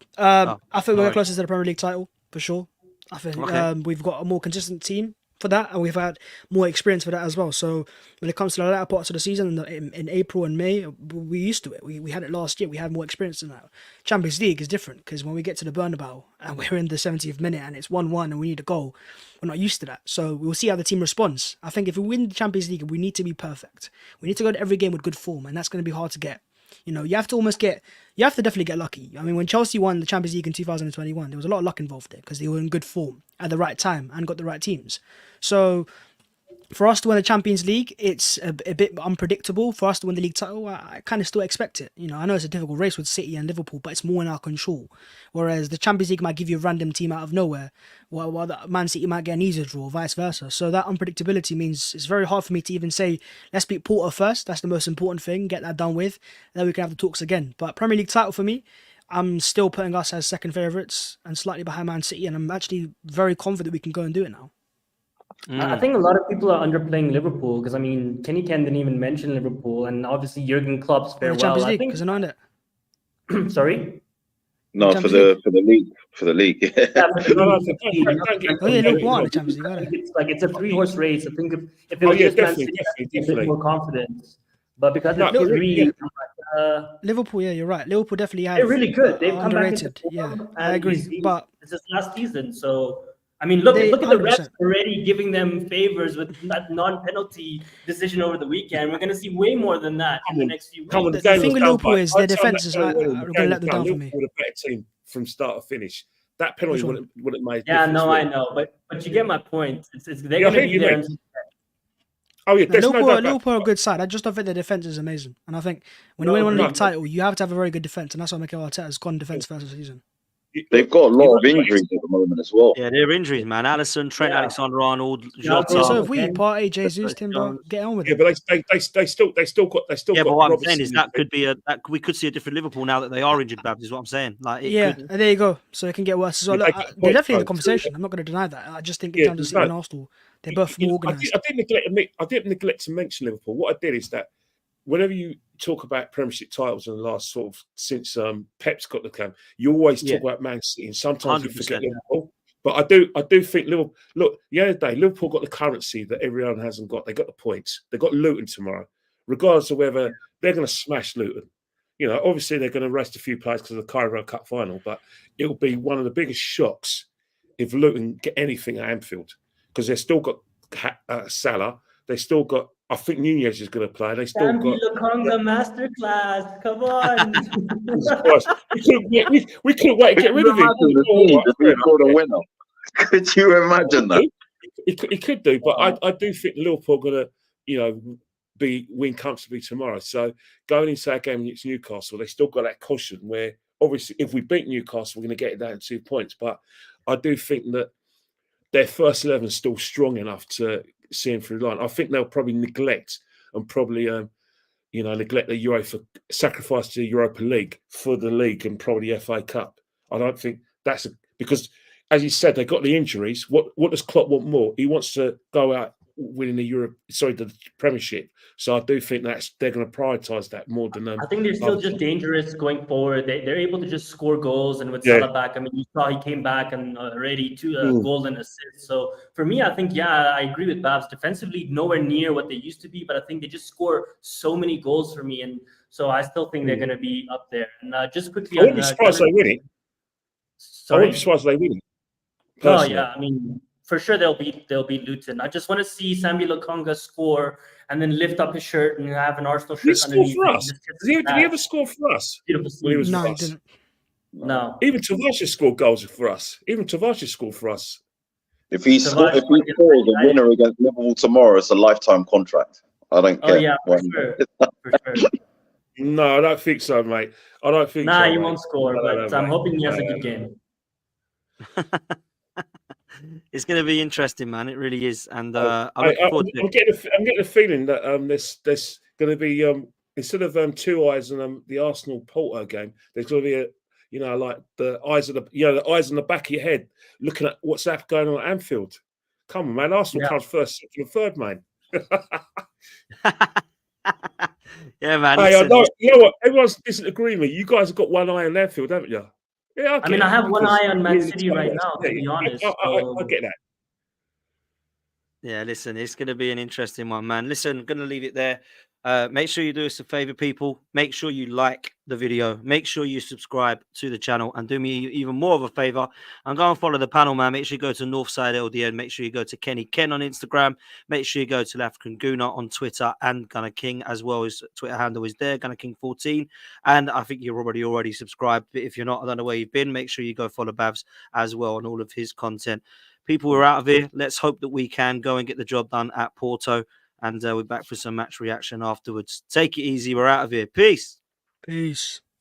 think we'll get closer to the Premier League title, for sure. I think Okay. we've got a more consistent team for that, and we've had more experience for that as well. So when it comes to the latter parts of the season, in April and May, we used to it. We had it last year. We had more experience than that. Champions League is different because when we get to the Bernabeu and we're in the 70th minute and it's 1-1 and we need a goal, we're not used to that. So we'll see how the team responds. I think if we win the Champions League, we need to be perfect. We need to go to every game with good form, and that's going to be hard to get. You know, you have to definitely get lucky. I mean, when Chelsea won the Champions League in 2021, there was a lot of luck involved there because they were in good form at the right time and got the right teams. So for us to win the Champions League, it's a bit unpredictable. For us to win the league title, I kind of still expect it. You know, I know it's a difficult race with City and Liverpool, but it's more in our control. Whereas the Champions League might give you a random team out of nowhere, while the Man City might get an easier draw, vice versa. So that unpredictability means it's very hard for me to even say, let's beat Porto first. That's the most important thing. Get that done with. Then we can have the talks again. But Premier League title for me, I'm still putting us as second favourites and slightly behind Man City. And I'm actually very confident we can go and do it now. I think a lot of people are underplaying Liverpool because, I mean, Kenny Ken didn't even mention Liverpool, and obviously Jurgen Klopp's The farewell. Champions I League, think. because I know it. Sorry. No, Champions for the league. Yeah, but the No, League, don't get- Oh yeah, don't Liverpool won the get- Champions League. I Got think it. it's a 3-horse race. I think if it Oh, was yeah, just Man definitely, City, I'd be a bit definitely. more confidence. But because No, it's but three, yeah. Liverpool, yeah, you're right. Liverpool definitely have they're really good. They've come back into underrated. form, Yeah, and I agree. But this is last season, so I mean, look They- at the refs 100%. already giving them favors with that non-penalty decision over the weekend. We're going to see way more than that in the next few weeks. Come on, The game thing was with done, Liverpool mate. is By their the time defenses that are penalty went in, going the to game let them was down done. for me. Liverpool were a better team from start to finish. That penalty Which one? wouldn't have made. Yeah, difference, no, would I it? know, but you get my point. It's they're Yeah, I going to hear be you, there. mate. And Oh yeah, No, there's no doubt about Liverpool are a good side. I just don't think their defense is amazing. And I think when you No, win a no, league title, you have to have a very good defense, and that's why Mikel Arteta has gone defense first this season. They've got a lot of injuries at the moment as well. Yeah, they're injuries, man. Allison, Trent, Yeah. Alexander-Arnold, Thiago, Yeah, so Jota. have we. okay. Partey, Jesus, Timber, Jones. get on with Yeah, it. but they still got Yeah, but what I'm saying Robertson. is that could be we could see a different Liverpool now that they are injured, Babs, is what I'm saying. Like it Yeah, could. and there you go. So it can get worse as well. Yeah, Look, they get they're definitely in the points, conversation. I'm not going to deny that. I just think in Yeah, terms of there's City and no- Arsenal, they're both more organised. I didn't neglect to mention Liverpool. What I did is that whenever you talk about Premiership titles in the last sort of since Pep's got the club, you always talk about Man City, and sometimes you forget 100%. Liverpool. But I do think Liverpool. Look, the other day Liverpool got the currency that everyone hasn't got. They got the points. They got Luton tomorrow, regardless of whether they're going to smash Luton. You know, obviously they're going to rest a few players because of the Carabao Cup final, but it'll be one of the biggest shocks if Luton get anything at Anfield because they've still got Salah. They still got. I think Nunez is going to play. They still Sambi got. Lokonga masterclass. Come on. Jesus Christ. We couldn't wait to get rid of him. Imagine the scene if he scored a winner. Could you imagine that? He could do, but I do think Liverpool are going to, win comfortably tomorrow. So going into that game against Newcastle, they still got that caution where obviously if we beat Newcastle, we're going to get it down to 2 points. But I do think that their first 11 is still strong enough to see them through the line. I think they'll probably neglect the sacrifice to the Europa League for the league and probably the FA Cup. I don't think that's because, as you said, they got the injuries. What does Klopp want more? He wants to go out winning the Premiership. So I do think they're going to prioritise that more than I think they're still just dangerous going forward. They're able to just score goals, and with Yeah. Salah back, I mean, you saw he came back and already 2 goals and assists. So for me, I think I agree with Babs. Defensively, nowhere near what they used to be, but I think they just score so many goals for me, and so I still think they're going to be up there. And just quickly, I wouldn't be surprised they win it. I Sorry. wouldn't be surprised they win it. Oh Personally. yeah, I mean, for sure they'll beat Luton. I just want to see Sambi Lokonga score and then lift up his shirt and have an Arsenal Did he shirt score underneath. for and us? just kiss Did he his ever ass. score for us? Beautiful When he was scene. No, for he us? didn't. No. Even Tavares scored goals for us. Even Tavares scored for us. If he Tavares scores a winner against Liverpool tomorrow, it's a lifetime contract. I don't care. Oh yeah, for sure. For sure. No, I don't think so, mate. I don't think Nah, so. he mate. won't score, No, but I'm mate. hoping he has a good game. It's going to be interesting, man. It really is, and I'm looking forward to I'm it. getting a feeling that there's going to be instead of 2 eyes on the Arsenal Porto game, there's going to be like the eyes on the back of your head looking at what's going on at Anfield. Come on, man. Arsenal comes first, second, and third, mate. Yeah, man. Hey, listen, you know what? Everyone's disagreeing with me. You guys have got one eye on Anfield, haven't you? Yeah, I mean, I have one because eye on Man we're the City right top. now, to be honest. I get that. Yeah, listen, it's going to be an interesting one, man. Listen, I'm going to leave it there. Make sure you do us a favor, people. Make sure you like the video. Make sure you subscribe to the channel and do me even more of a favor and go and follow the panel, man. Make sure you go to Northside LDN. Make sure you go to Kenny Ken on Instagram. Make sure you go to African Guna on Twitter and Gunner King as well. His Twitter handle is there, Gunner King 14. And I think you're already subscribed. But if you're not, I don't know where you've been. Make sure you go follow Babs as well on all of his content. People, we're out of here. Let's hope that we can go and get the job done at Porto. And we're back for some match reaction afterwards. Take it easy. We're out of here. Peace. Peace.